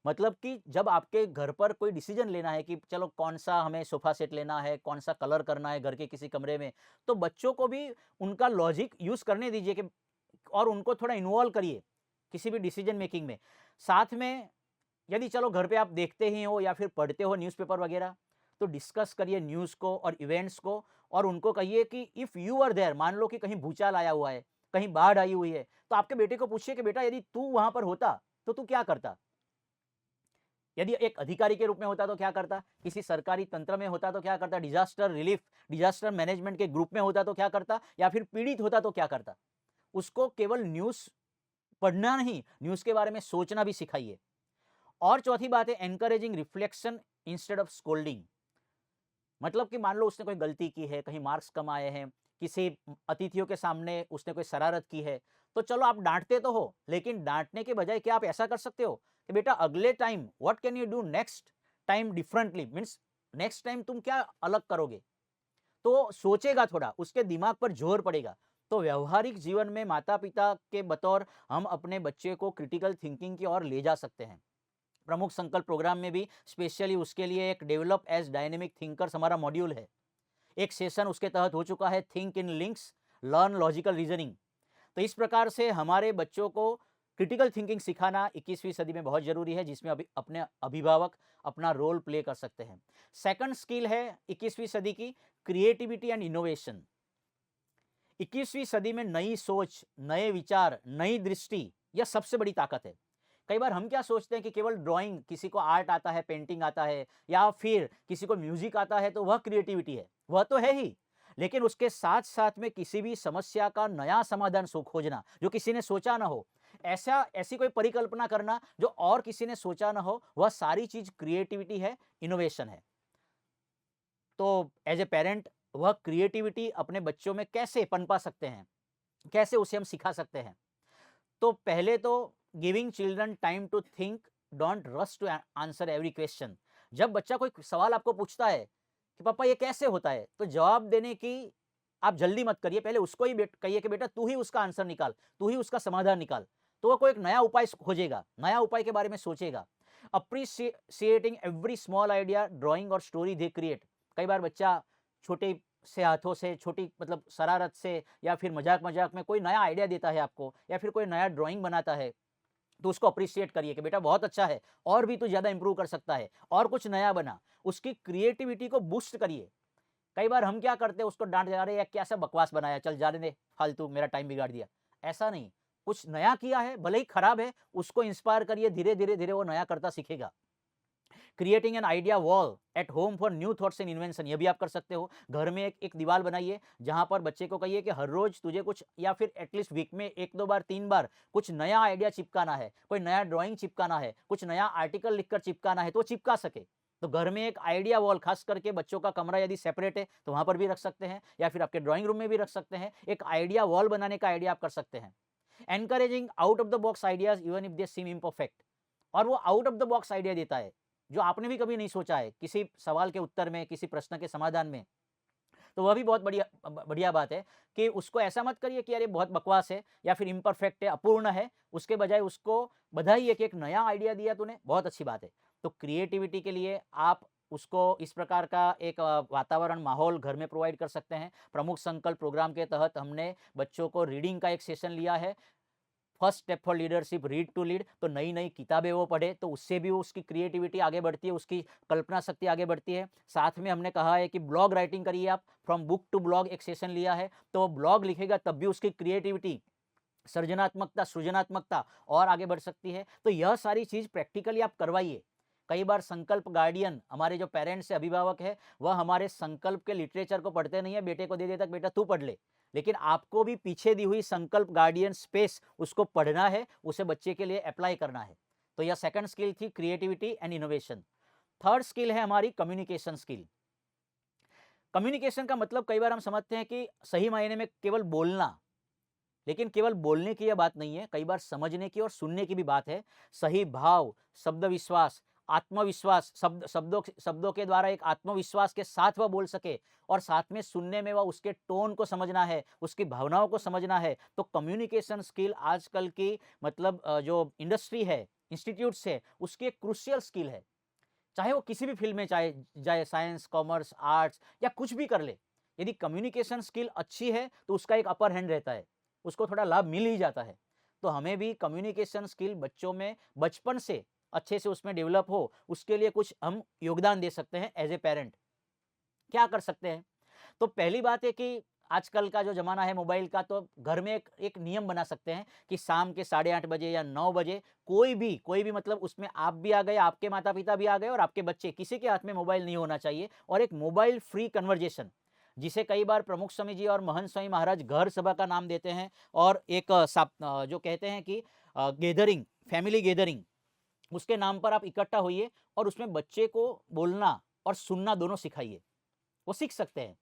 मतलब कि जब आपके घर पर कोई डिसीजन लेना है कि चलो कौन सा हमें सोफा सेट लेना है, कौन सा कलर करना है घर के किसी कमरे में, तो बच्चों को भी उनका लॉजिक यूज करने दीजिए कि और उनको थोड़ा इन्वॉल्व करिए किसी भी डिसीजन मेकिंग में। साथ में यदि चलो घर पे आप देखते ही हो या फिर पढ़ते हो न्यूज़पेपर वगैरह, तो डिस्कस करिए न्यूज़ को और इवेंट्स को, और उनको कहिए कि इफ़ यू आर देयर, मान लो कि कहीं भूचाल आया हुआ है, कहीं बाढ़ आई हुई है, तो आपके बेटे को पूछिए कि बेटा यदि तू वहां पर होता तो तू क्या करता? यदि एक अधिकारी के रूप में होता तो क्या करता, किसी सरकारी तंत्र में होता तो क्या करता, डिजास्टर रिलीफ, डिजास्टर मैनेजमेंट के ग्रुप में होता तो क्या करता, या फिर पीड़ित होता तो क्या करता। उसको केवल न्यूज़ पढ़ना नहीं, न्यूज़ के बारे में सोचना भी सिखाइए। और चौथी बात है encouraging reflection instead of scolding. मतलब कि मान लो उसने कोई गलती की है, कहीं मार्क्स कम आए हैं, किसी अतिथियों के सामने उसने कोई शरारत की है, तो चलो आप डांटते तो हो, लेकिन डांटने के बजाय क्या आप ऐसा कर सकते हो कि बेटा अगले time what can you do next time differently, means next time तुम क्या अलग करोगे। तो सोचेगा थोड़ा, उसके दिमाग पर जोर पड़ेगा। तो व्यवहारिक जीवन में माता पिता के बतौर हम अपने बच्चे को क्रिटिकल थिंकिंग की ओर ले जा सकते हैं। प्रमुख संकल्प प्रोग्राम में भी स्पेशली उसके लिए एक डेवलप एज डायनेमिक थिंकर्स हमारा मॉड्यूल है। एक सेशन उसके तहत हो चुका है, think in links, learn logical reasoning. तो इस प्रकार से हमारे बच्चों को क्रिटिकल थिंकिंग सिखाना 21वीं सदी में बहुत जरूरी है, जिसमें अभी अपने अभिभावक अपना रोल प्ले कर सकते हैं। सेकंड स्किल है 21वीं सदी की क्रिएटिविटी एंड इनोवेशन। 21वीं सदी में नई सोच, नए विचार, नई दृष्टि यह सबसे बड़ी ताकत है। कई बार हम क्या सोचते हैं कि केवल ड्राइंग, किसी को आर्ट आता है, पेंटिंग आता है या फिर किसी को म्यूजिक आता है तो वह क्रिएटिविटी है। वह तो है ही, लेकिन उसके साथ साथ में किसी भी समस्या का नया समाधान खोजना जो किसी ने सोचा ना हो, ऐसी कोई परिकल्पना करना जो और किसी ने सोचा ना हो, वह सारी चीज क्रिएटिविटी है, इनोवेशन है। तो एज ए पेरेंट वह क्रिएटिविटी अपने बच्चों में कैसे पनपा सकते हैं, कैसे उसे हम सिखा सकते हैं? तो पहले तो giving children time to think, don't rush to answer every question. जब बच्चा कोई सवाल आपको पूछता है कि पापा ये कैसे होता है, तो जवाब देने की आप जल्दी मत करिए, पहले उसको ही कहिए कि बेटा तू ही उसका आंसर निकाल, तू ही उसका समाधान निकाल। तो वह कोई एक नया उपाय खोजेगा, नया उपाय के बारे में सोचेगा। Appreciating every small idea, drawing और स्टोरी दे क्रिएट। कई बार बच्चा छोटे से हाथों से, छोटी मतलब शरारत से या फिर मजाक मजाक में कोई नया आइडिया देता है आपको, या फिर कोई नया ड्राइंग बनाता है, तो उसको अप्रिशिएट करिए कि बेटा बहुत अच्छा है, और भी तू ज़्यादा इंप्रूव कर सकता है, और कुछ नया बना। उसकी क्रिएटिविटी को बूस्ट करिए। कई बार हम क्या करते हैं, उसको डांट जा रहे हैं, क्या सा बकवास बनाया, चल जाने दे, फालतू मेरा टाइम बिगाड़ दिया। ऐसा नहीं, कुछ नया किया है, भले ही खराब है, उसको इंस्पायर करिए, धीरे धीरे धीरे वो नया करता सीखेगा। Creating an idea wall at home for new thoughts and invention, ये भी आप कर सकते हो। घर में एक दीवार बनाइए जहां पर बच्चे को कहिए कि हर रोज तुझे कुछ, या फिर एटलीस्ट वीक में 1-2 बार 3 बार कुछ नया आइडिया चिपकाना है, कोई नया ड्राइंग चिपकाना है, कुछ नया आर्टिकल लिखकर चिपकाना है, तो चिपका सके। तो घर में एक आइडिया वॉल, खास करके बच्चों का कमरा यदि सेपरेट है तो वहां पर भी रख सकते हैं, या फिर आपके ड्राइंग रूम में भी रख सकते हैं। एक आइडिया वॉल बनाने का आइडिया आप कर सकते हैं। Encouraging out of the box ideas even if they seem imperfect, और वो out of the box idea देता है जो आपने भी कभी नहीं सोचा है, किसी सवाल के उत्तर में, किसी प्रश्न के समाधान में। तो वह भी बहुत बढ़िया बढ़िया बात है कि उसको ऐसा मत करिए कि अरे बहुत बकवास है या फिर इम्परफेक्ट है, अपूर्ण है। उसके बजाय उसको बधाई है कि एक नया आइडिया दिया तूने, बहुत अच्छी बात है। तो क्रिएटिविटी के लिए आप उसको इस प्रकार का एक वातावरण, माहौल घर में प्रोवाइड कर सकते हैं। प्रमुख संकल्प प्रोग्राम के तहत हमने बच्चों को रीडिंग का एक सेशन लिया है। First step for leadership, read to lead. तो नई नई किताबें वो पढ़े, तो उससे भी उसकी क्रिएटिविटी आगे बढ़ती है, उसकी कल्पना शक्ति आगे बढ़ती है। साथ में हमने कहा है कि ब्लॉग राइटिंग करिए आप, फ्रॉम बुक टू ब्लॉग एक सेशन लिया है। तो ब्लॉग लिखेगा तब भी उसकी क्रिएटिविटी, सृजनात्मकता, सृजनात्मकता और आगे बढ़ सकती है। तो यह सारी चीज प्रैक्टिकली आप करवाइए। कई बार संकल्प गार्डियन, हमारे जो पेरेंट्स है, अभिभावक है, वह हमारे संकल्प के लिटरेचर को पढ़ते नहीं है, बेटे को दे देता बेटा तू पढ़ ले। लेकिन आपको भी पीछे दी हुई संकल्प गार्डियन स्पेस उसको पढ़ना है, उसे बच्चे के लिए अप्लाई करना है। तो यह सेकंड स्किल थी, creativity and innovation. Third skill है हमारी कम्युनिकेशन स्किल। कम्युनिकेशन का मतलब कई बार हम समझते हैं कि सही मायने में केवल बोलना, लेकिन केवल बोलने की यह बात नहीं है, कई बार समझने की और सुनने की भी बात है। सही भाव, शब्द विश्वास, आत्मविश्वास, शब्दों के द्वारा एक आत्मविश्वास के साथ वह बोल सके, और साथ में सुनने में वह उसके टोन को समझना है, उसकी भावनाओं को समझना है। तो कम्युनिकेशन स्किल आजकल की मतलब जो इंडस्ट्री है, इंस्टीट्यूट्स है, उसकी एक क्रूशियल स्किल है। चाहे वो किसी भी फील्ड में, चाहे जाए साइंस, कॉमर्स, आर्ट्स या कुछ भी कर ले, यदि कम्युनिकेशन स्किल अच्छी है तो उसका एक अपर हैंड रहता है, उसको थोड़ा लाभ मिल ही जाता है। तो हमें भी कम्युनिकेशन स्किल बच्चों में बचपन से अच्छे से उसमें डेवलप हो, उसके लिए कुछ हम योगदान दे सकते हैं एज ए पेरेंट। क्या कर सकते हैं? तो पहली बात है कि आजकल का जो ज़माना है मोबाइल का, तो घर में एक नियम बना सकते हैं कि शाम के 8:30 बजे या 9 बजे कोई भी मतलब उसमें आप भी आ गए, आपके माता-पिता भी आ गए और आपके बच्चे, किसी के हाथ में मोबाइल नहीं होना चाहिए। और एक मोबाइल फ्री कन्वर्जेशन, जिसे कई बार प्रमुख स्वामी जी और महंत स्वामी महाराज घर सभा का नाम देते हैं, और एक जो कहते हैं कि गैदरिंग, फैमिली गैदरिंग, उसके नाम पर आप इकट्ठा होइए और उसमें बच्चे को बोलना और सुनना दोनों सिखाइए, वो सीख सकते हैं।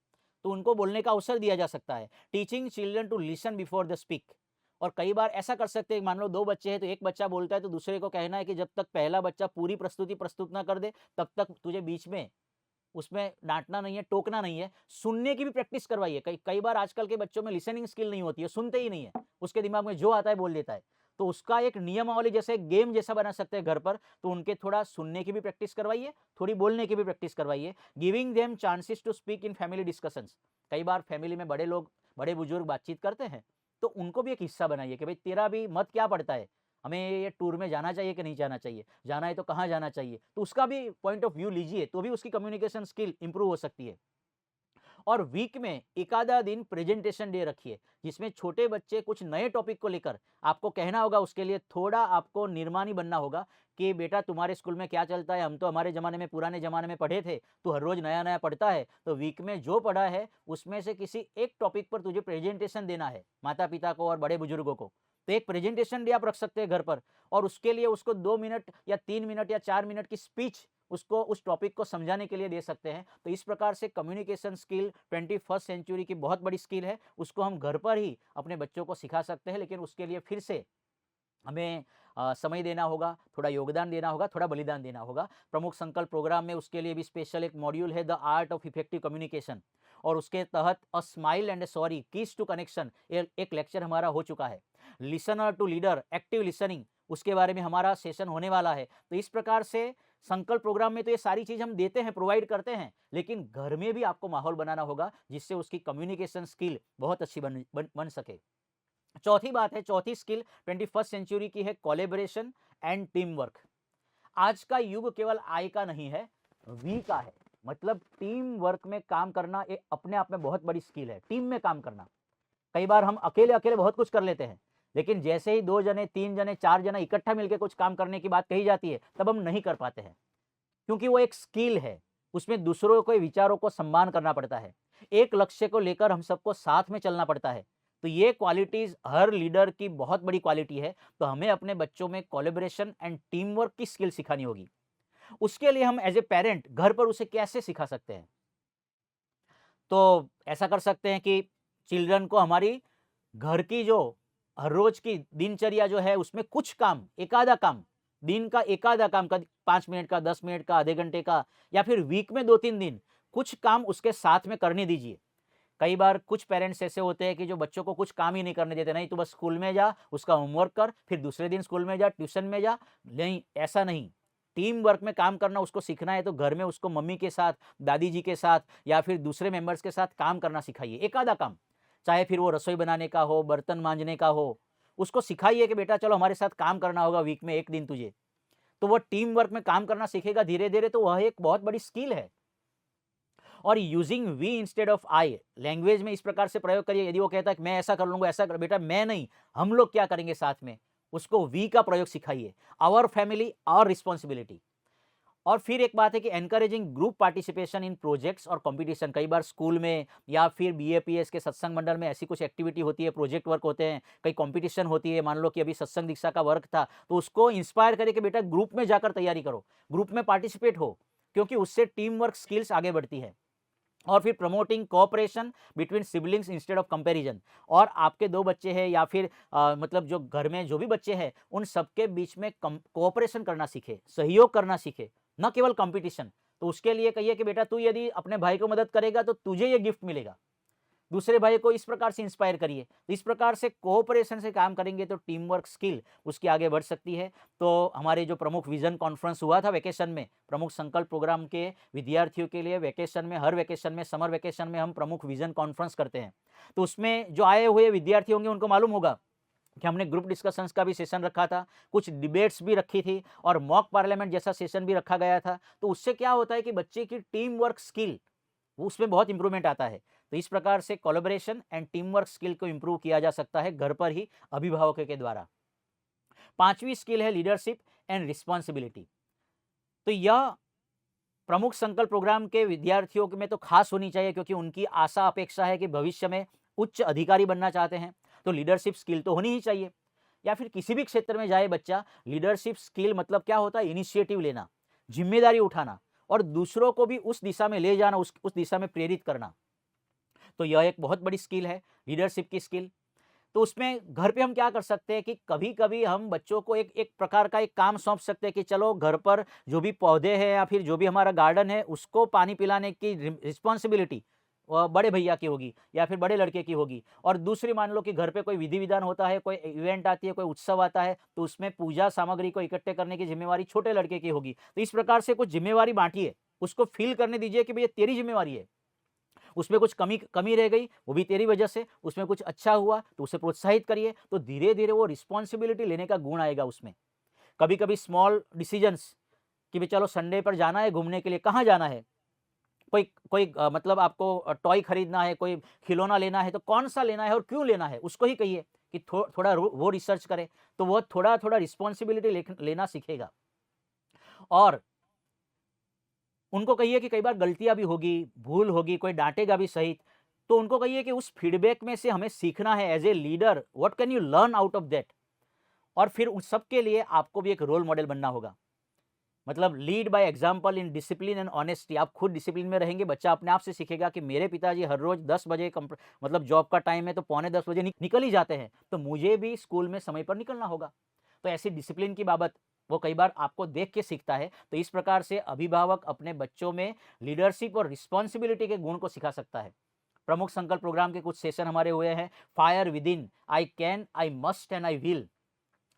तो उनको बोलने का अवसर दिया जा सकता है। Teaching children to listen before the speak. और कई बार ऐसा कर सकते हैं, मान लो 2 बच्चे हैं तो एक बच्चा बोलता है तो दूसरे को कहना है कि जब तक पहला बच्चा पूरी प्रस्तुति प्रस्तुत ना कर दे तब तक तुझे बीच में उसमें डांटना नहीं है, टोकना नहीं है। सुनने की भी प्रैक्टिस करवाइए। कई बार आजकल के बच्चों में लिसनिंग स्किल नहीं होती है, सुनते ही नहीं है, उसके दिमाग में जो आता है बोल देता है। तो उसका एक नियमावली, जैसे गेम जैसा बना सकते हैं घर पर। तो उनके थोड़ा सुनने की भी प्रैक्टिस करवाइए, थोड़ी बोलने की भी प्रैक्टिस करवाइए। Giving them chances to speak in family discussions. कई बार फैमिली में बड़े लोग, बड़े बुजुर्ग बातचीत करते हैं, तो उनको भी एक हिस्सा बनाइए कि भाई तेरा भी मत क्या पड़ता है, हमें ये टूर में जाना चाहिए कि नहीं जाना चाहिए, जाना है तो कहाँ जाना चाहिए। तो उसका भी पॉइंट ऑफ व्यू लीजिए, तो भी उसकी कम्युनिकेशन स्किल इंप्रूव हो सकती है। और वीक में एक आधा दिन प्रेजेंटेशन डे रखिए, जिसमें छोटे बच्चे कुछ नए टॉपिक को लेकर आपको कहना होगा। उसके लिए थोड़ा आपको निर्माणी बनना होगा कि बेटा तुम्हारे स्कूल में क्या चलता है, हम तो हमारे ज़माने में, पुराने ज़माने में पढ़े थे, तू हर रोज़ नया-नया पढ़ता है, तो वीक में जो पढ़ा है उसमें से किसी एक टॉपिक पर तुझे प्रेजेंटेशन देना है माता-पिता को और बड़े बुजुर्गों को। तो एक प्रेजेंटेशन डे आप रख सकते हैं घर पर, और उसके लिए उसको 2 मिनट या 3 मिनट या 4 मिनट की स्पीच उसको उस टॉपिक को समझाने के लिए दे सकते हैं। तो इस प्रकार से कम्युनिकेशन स्किल 21st सेंचुरी की बहुत बड़ी स्किल है, उसको हम घर पर ही अपने बच्चों को सिखा सकते हैं। लेकिन उसके लिए फिर से हमें समय देना होगा, थोड़ा योगदान देना होगा, थोड़ा बलिदान देना होगा। प्रमुख संकल्प प्रोग्राम में उसके लिए भी स्पेशल एक मॉड्यूल है, the art of effective communication, और उसके तहत a smile and sorry keys to connection एक लेक्चर हमारा हो चुका है। Listener to leader, active listening, उसके बारे में हमारा सेशन होने वाला है। तो इस प्रकार से संकल्प प्रोग्राम में तो ये सारी चीज़ हम देते हैं, प्रोवाइड करते हैं, लेकिन घर में भी आपको माहौल बनाना होगा जिससे उसकी कम्युनिकेशन स्किल बहुत अच्छी बन सके। चौथी बात है, चौथी स्किल 21st सेंचुरी की है, कोलैबोरेशन एंड टीम वर्क। आज का युग केवल आई का नहीं है, वी का है। मतलब टीम वर्क में काम करना एक अपने आप में बहुत बड़ी स्किल है, टीम में काम करना। कई बार हम अकेले बहुत कुछ कर लेते हैं, लेकिन जैसे ही 2 जने, 3 जने, 4 जने इकट्ठा मिलकर कुछ काम करने की बात कही जाती है, तब हम नहीं कर पाते हैं, क्योंकि वो एक स्किल है। उसमें दूसरों के विचारों को सम्मान करना पड़ता है, एक लक्ष्य को लेकर हम सबको साथ में चलना पड़ता है। तो ये क्वालिटीज हर लीडर की बहुत बड़ी क्वालिटी है। तो हमें अपने बच्चों में कोलैबोरेशन एंड टीम वर्क की स्किल सिखानी होगी। उसके लिए हम एज ए पेरेंट घर पर उसे कैसे सिखा सकते हैं? तो ऐसा कर सकते हैं कि चिल्ड्रन को हमारी घर की जो हर रोज की दिनचर्या जो है उसमें कुछ काम, एक आधा काम, दिन का एक आधा काम, कभी 5 मिनट का, 10 मिनट का, आधे घंटे का, या फिर वीक में 2-3 दिन कुछ काम उसके साथ में करने दीजिए। कई बार कुछ पेरेंट्स ऐसे होते हैं कि जो बच्चों को कुछ काम ही नहीं करने देते, नहीं तो बस स्कूल में जा, उसका होमवर्क कर, फिर दूसरे दिन स्कूल में जा, ट्यूशन में जा। नहीं, ऐसा नहीं। टीम वर्क में काम करना उसको सीखना है, तो घर में उसको मम्मी के साथ, दादी जी के साथ या फिर दूसरे मेंबर्स के साथ काम करना सिखाइए, एक आधा काम। चाहे फिर वो रसोई बनाने का हो, बर्तन मांजने का हो, उसको सिखाइए कि बेटा चलो हमारे साथ काम करना होगा वीक में 1 दिन तुझे। तो वो टीम वर्क में काम करना सीखेगा धीरे-धीरे, तो वह एक बहुत बड़ी स्किल है। और using we instead of I, language में इस प्रकार से प्रयोग करिए। यदि वो कहता है कि मैं ऐसा कर लूंगा, ऐसा कर, बेटा मैं नहीं, हम लोग क्या करेंगे साथ में, उसको वी का प्रयोग सिखाइए। Our family, our responsibility. और फिर एक बात है कि encouraging group participation in projects और कंपटीशन। कई बार स्कूल में या फिर बीएपीएस के सत्संग मंडल में ऐसी कुछ एक्टिविटी होती है, प्रोजेक्ट वर्क होते हैं, कई कंपटीशन होती है। मान लो कि अभी सत्संग दीक्षा का वर्क था, तो उसको इंस्पायर करे कि बेटा ग्रुप में जाकर तैयारी करो, ग्रुप में पार्टिसिपेट हो, क्योंकि उससे टीम वर्क स्किल्स आगे बढ़ती है। और फिर promoting cooperation between siblings instead of comparison. और आपके 2 बच्चे हैं या फिर मतलब जो घर में जो भी बच्चे हैं, उन सबके बीच में कोऑपरेशन करना सीखे, सहयोग करना सीखे, न केवल कंपटीशन। तो उसके लिए कहिए कि बेटा तू यदि अपने भाई को मदद करेगा तो तुझे ये गिफ्ट मिलेगा। दूसरे भाई को इस प्रकार से इंस्पायर करिए। तो इस प्रकार से कोऑपरेशन से काम करेंगे तो टीम वर्क स्किल उसकी आगे बढ़ सकती है। तो हमारे जो प्रमुख विजन कॉन्फ्रेंस हुआ था वेकेशन में, प्रमुख संकल्प प्रोग्राम के विद्यार्थियों के लिए वेकेशन में, हर वेकेशन में, समर वेकेशन में हम प्रमुख विजन कॉन्फ्रेंस करते हैं। तो उसमें जो आए हुए विद्यार्थी होंगे उनको मालूम होगा कि हमने ग्रुप डिस्कशंस का भी सेशन रखा था, कुछ डिबेट्स भी रखी थी, और मॉक पार्लियामेंट जैसा सेशन भी रखा गया था। तो उससे क्या होता है कि बच्चे की टीम वर्क स्किल, उसमें बहुत इंप्रूवमेंट आता है। तो इस प्रकार से collaboration and team work skill को इंप्रूव किया जा सकता है घर पर ही, अभिभावकों के द्वारा। 5वीं स्किल है लीडरशिप एंड रिस्पॉन्सिबिलिटी। तो यह प्रमुख संकल्प प्रोग्राम के विद्यार्थियों में तो खास होनी चाहिए, क्योंकि उनकी आशा अपेक्षा है कि भविष्य में उच्च अधिकारी बनना चाहते हैं। तो लीडरशिप स्किल तो होनी ही चाहिए। या फिर किसी भी क्षेत्र में जाए बच्चा, लीडरशिप स्किल मतलब क्या होता है, इनिशिएटिव लेना, जिम्मेदारी उठाना और दूसरों को भी उस दिशा में ले जाना, उस दिशा में प्रेरित करना। तो यह एक बहुत बड़ी स्किल है, लीडरशिप की स्किल। तो उसमें घर पे हम क्या कर सकते हैं कि कभी-कभी हम बच्चों को एक एक प्रकार का एक काम सौंप सकते हैं कि चलो घर पर जो भी पौधे हैं या फिर जो भी हमारा गार्डन है उसको पानी पिलाने की रिस्पॉन्सिबिलिटी बड़े भैया की होगी या फिर बड़े लड़के की होगी। और दूसरी मान लो कि घर पे कोई विधि विधान होता है, कोई इवेंट आती है, कोई उत्सव आता है, तो उसमें पूजा सामग्री को इकट्ठे करने की जिम्मेवारी छोटे लड़के की होगी। तो इस प्रकार से कुछ जिम्मेवारी बांटिए, उसको फील करने दीजिए कि भैया तेरी जिम्मेवारी है। उसमें कुछ कमी रह गई, वो भी तेरी वजह से, उसमें कुछ अच्छा हुआ तो उसे प्रोत्साहित करिए। तो धीरे धीरे वो रिस्पॉन्सिबिलिटी लेने का गुण आएगा उसमें। कभी कभी स्मॉल डिसीजंस कि भी चलो संडे पर जाना है घूमने के लिए, कहाँ जाना है, कोई कोई मतलब आपको टॉय खरीदना है, कोई खिलौना लेना है, तो कौन सा लेना है और क्यों लेना है उसको ही कहिए कि थोड़ा वो रिसर्च करे, तो वो थोड़ा थोड़ा रिस्पॉन्सिबिलिटी लेना सीखेगा। और उनको कहिए कि कई बार गलतियां भी होगी, भूल होगी, कोई डांटेगा भी सही, तो उनको कहिए कि उस फीडबैक में से हमें सीखना है as a leader, what can you learn out of that. और फिर उस सब के लिए आपको भी एक रोल मॉडल बनना होगा। मतलब lead by example in discipline and honesty. आप खुद डिसिप्लिन में रहेंगे, बच्चा अपने आप से सीखेगा कि मेरे पिताजी हर रोज 10 बजे मतलब जॉब का टाइम है तो पौने 10 बजे निकल ही जाते हैं, तो मुझे भी स्कूल में समय पर निकलना होगा। तो ऐसी डिसिप्लिन की बाबत वो कई बार आपको देख के सीखता है। तो इस प्रकार से अभिभावक अपने बच्चों में लीडरशिप और रिस्पॉन्सिबिलिटी के गुण को सिखा सकता है। प्रमुख संकल्प प्रोग्राम के कुछ सेशन हमारे हुए हैं। Fire with in, I can, I must and I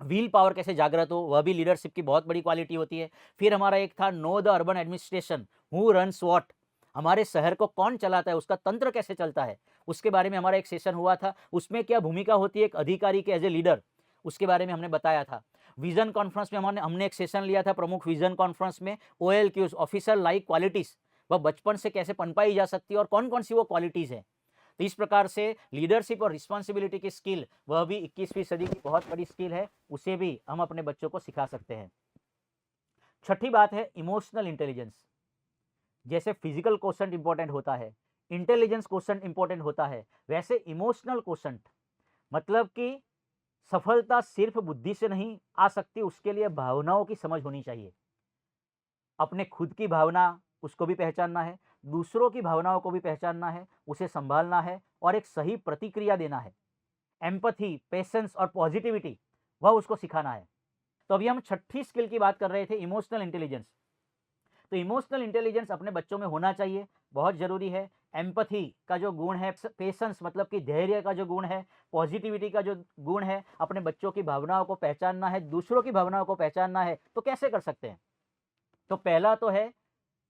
will power कैसे जागृत हो, वह भी लीडरशिप की बहुत बड़ी क्वालिटी होती है। फिर हमारा एक था know the urban administration, who runs what, हमारे शहर को कौन चलाता है, उसका तंत्र कैसे चलता है, उसके बारे में हमारा एक सेशन हुआ था। उसमें क्या भूमिका होती है एक अधिकारी के एज ए लीडर, उसके बारे में हमने बताया था। विजन कॉन्फ्रेंस में हमने एक सेशन लिया था प्रमुख विजन कॉन्फ्रेंस में, OLQs, ऑफिसर लाइक क्वालिटीज, वह बचपन से कैसे पनपाई जा सकती है और कौन कौन सी वो क्वालिटीज हैं। तो इस प्रकार से लीडरशिप और रिस्पॉन्सिबिलिटी की स्किल, वह भी 21वीं सदी की बहुत बड़ी स्किल है, उसे भी हम अपने बच्चों को सिखा सकते हैं। छठी बात है इमोशनल इंटेलिजेंस। जैसे फिजिकल क्वोशंट इंपॉर्टेंट होता है, इंटेलिजेंस क्वोशंट इंपॉर्टेंट होता है, वैसे इमोशनल क्वोशंट, मतलब कि सफलता सिर्फ बुद्धि से नहीं आ सकती, उसके लिए भावनाओं की समझ होनी चाहिए। अपने खुद की भावना उसको भी पहचानना है, दूसरों की भावनाओं को भी पहचानना है, उसे संभालना है और एक सही प्रतिक्रिया देना है। एम्पैथी, पेशेंस और पॉजिटिविटी, वह उसको सिखाना है। तो अभी हम छठी स्किल की बात कर रहे थे, इमोशनल इंटेलिजेंस। तो इमोशनल इंटेलिजेंस अपने बच्चों में होना चाहिए, बहुत जरूरी है। एम्पैथी का जो गुण है, पेशेंस मतलब कि धैर्य का जो गुण है, पॉजिटिविटी का जो गुण है, अपने बच्चों की भावनाओं को पहचानना है, दूसरों की भावनाओं को पहचानना है। तो कैसे कर सकते हैं? तो पहला तो है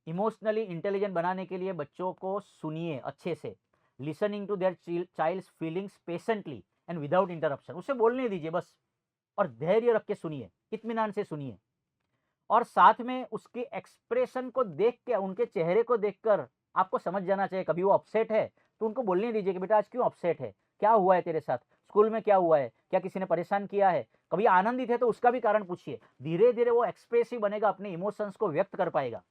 इमोशनली इंटेलिजेंट बनाने के लिए बच्चों को सुनिए अच्छे से, listening to their child's feelings patiently and without interruption. उसे बोलने दीजिए बस, और धैर्य रख के सुनिए, इत्मीनान से सुनिए। और साथ में उसके एक्सप्रेशन को देख के, उनके चेहरे को देखकर आपको समझ जाना चाहिए। कभी वो अपसेट है तो उनको बोलने दीजिए कि बेटा आज क्यों अपसेट है, क्या हुआ है तेरे साथ, स्कूल में क्या हुआ है, क्या किसी ने परेशान किया है। कभी आनंदित है तो उसका भी कारण पूछिए। धीरे धीरे वो एक्सप्रेसिव बनेगा, अपने इमोशंस को व्यक्त कर पाएगा।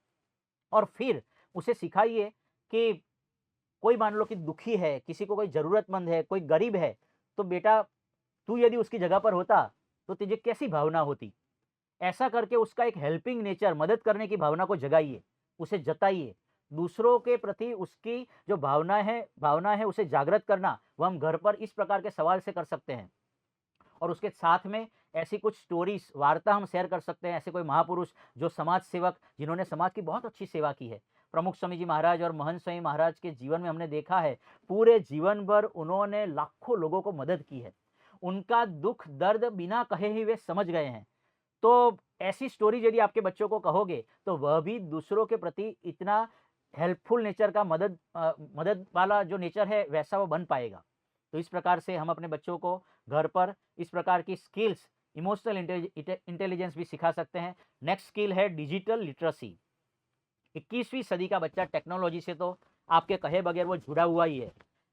और फिर उसे सिखाइए कि कोई मान लो कि दुखी है, किसी को कोई जरूरतमंद है, कोई गरीब है, तो बेटा तू यदि उसकी जगह पर होता तो तुझे कैसी भावना होती। ऐसा करके उसका एक हेल्पिंग नेचर, मदद करने की भावना को जगाइए, उसे जताइए। दूसरों के प्रति उसकी जो भावना है उसे जागृत करना, वह हम घर पर इस प्रकार के सवाल से कर सकते हैं। और उसके साथ में ऐसी कुछ स्टोरीज, वार्ता हम शेयर कर सकते हैं। ऐसे कोई महापुरुष जो समाज सेवक, जिन्होंने समाज की बहुत अच्छी सेवा की है, प्रमुख स्वामी जी महाराज और महंत स्वामी महाराज के जीवन में हमने देखा है, पूरे जीवन भर उन्होंने लाखों लोगों को मदद की है। उनका दुख दर्द बिना कहे ही वे समझ गए हैं। तो ऐसी स्टोरी यदि आपके बच्चों को कहोगे तो वह भी दूसरों के प्रति इतना हेल्पफुल नेचर का, मदद वाला जो नेचर है वैसा वो बन पाएगा। तो इस प्रकार से हम अपने बच्चों को घर पर इस प्रकार की स्किल्स, इमोशनल इंटेलिजेंस भी सिखा सकते हैं। नेक्स्ट स्किल है डिजिटल लिटरेसी। 21वीं सदी का बच्चा टेक्नोलॉजी से तो आपके कहे बगैर वो जुड़ा हुआ ही है,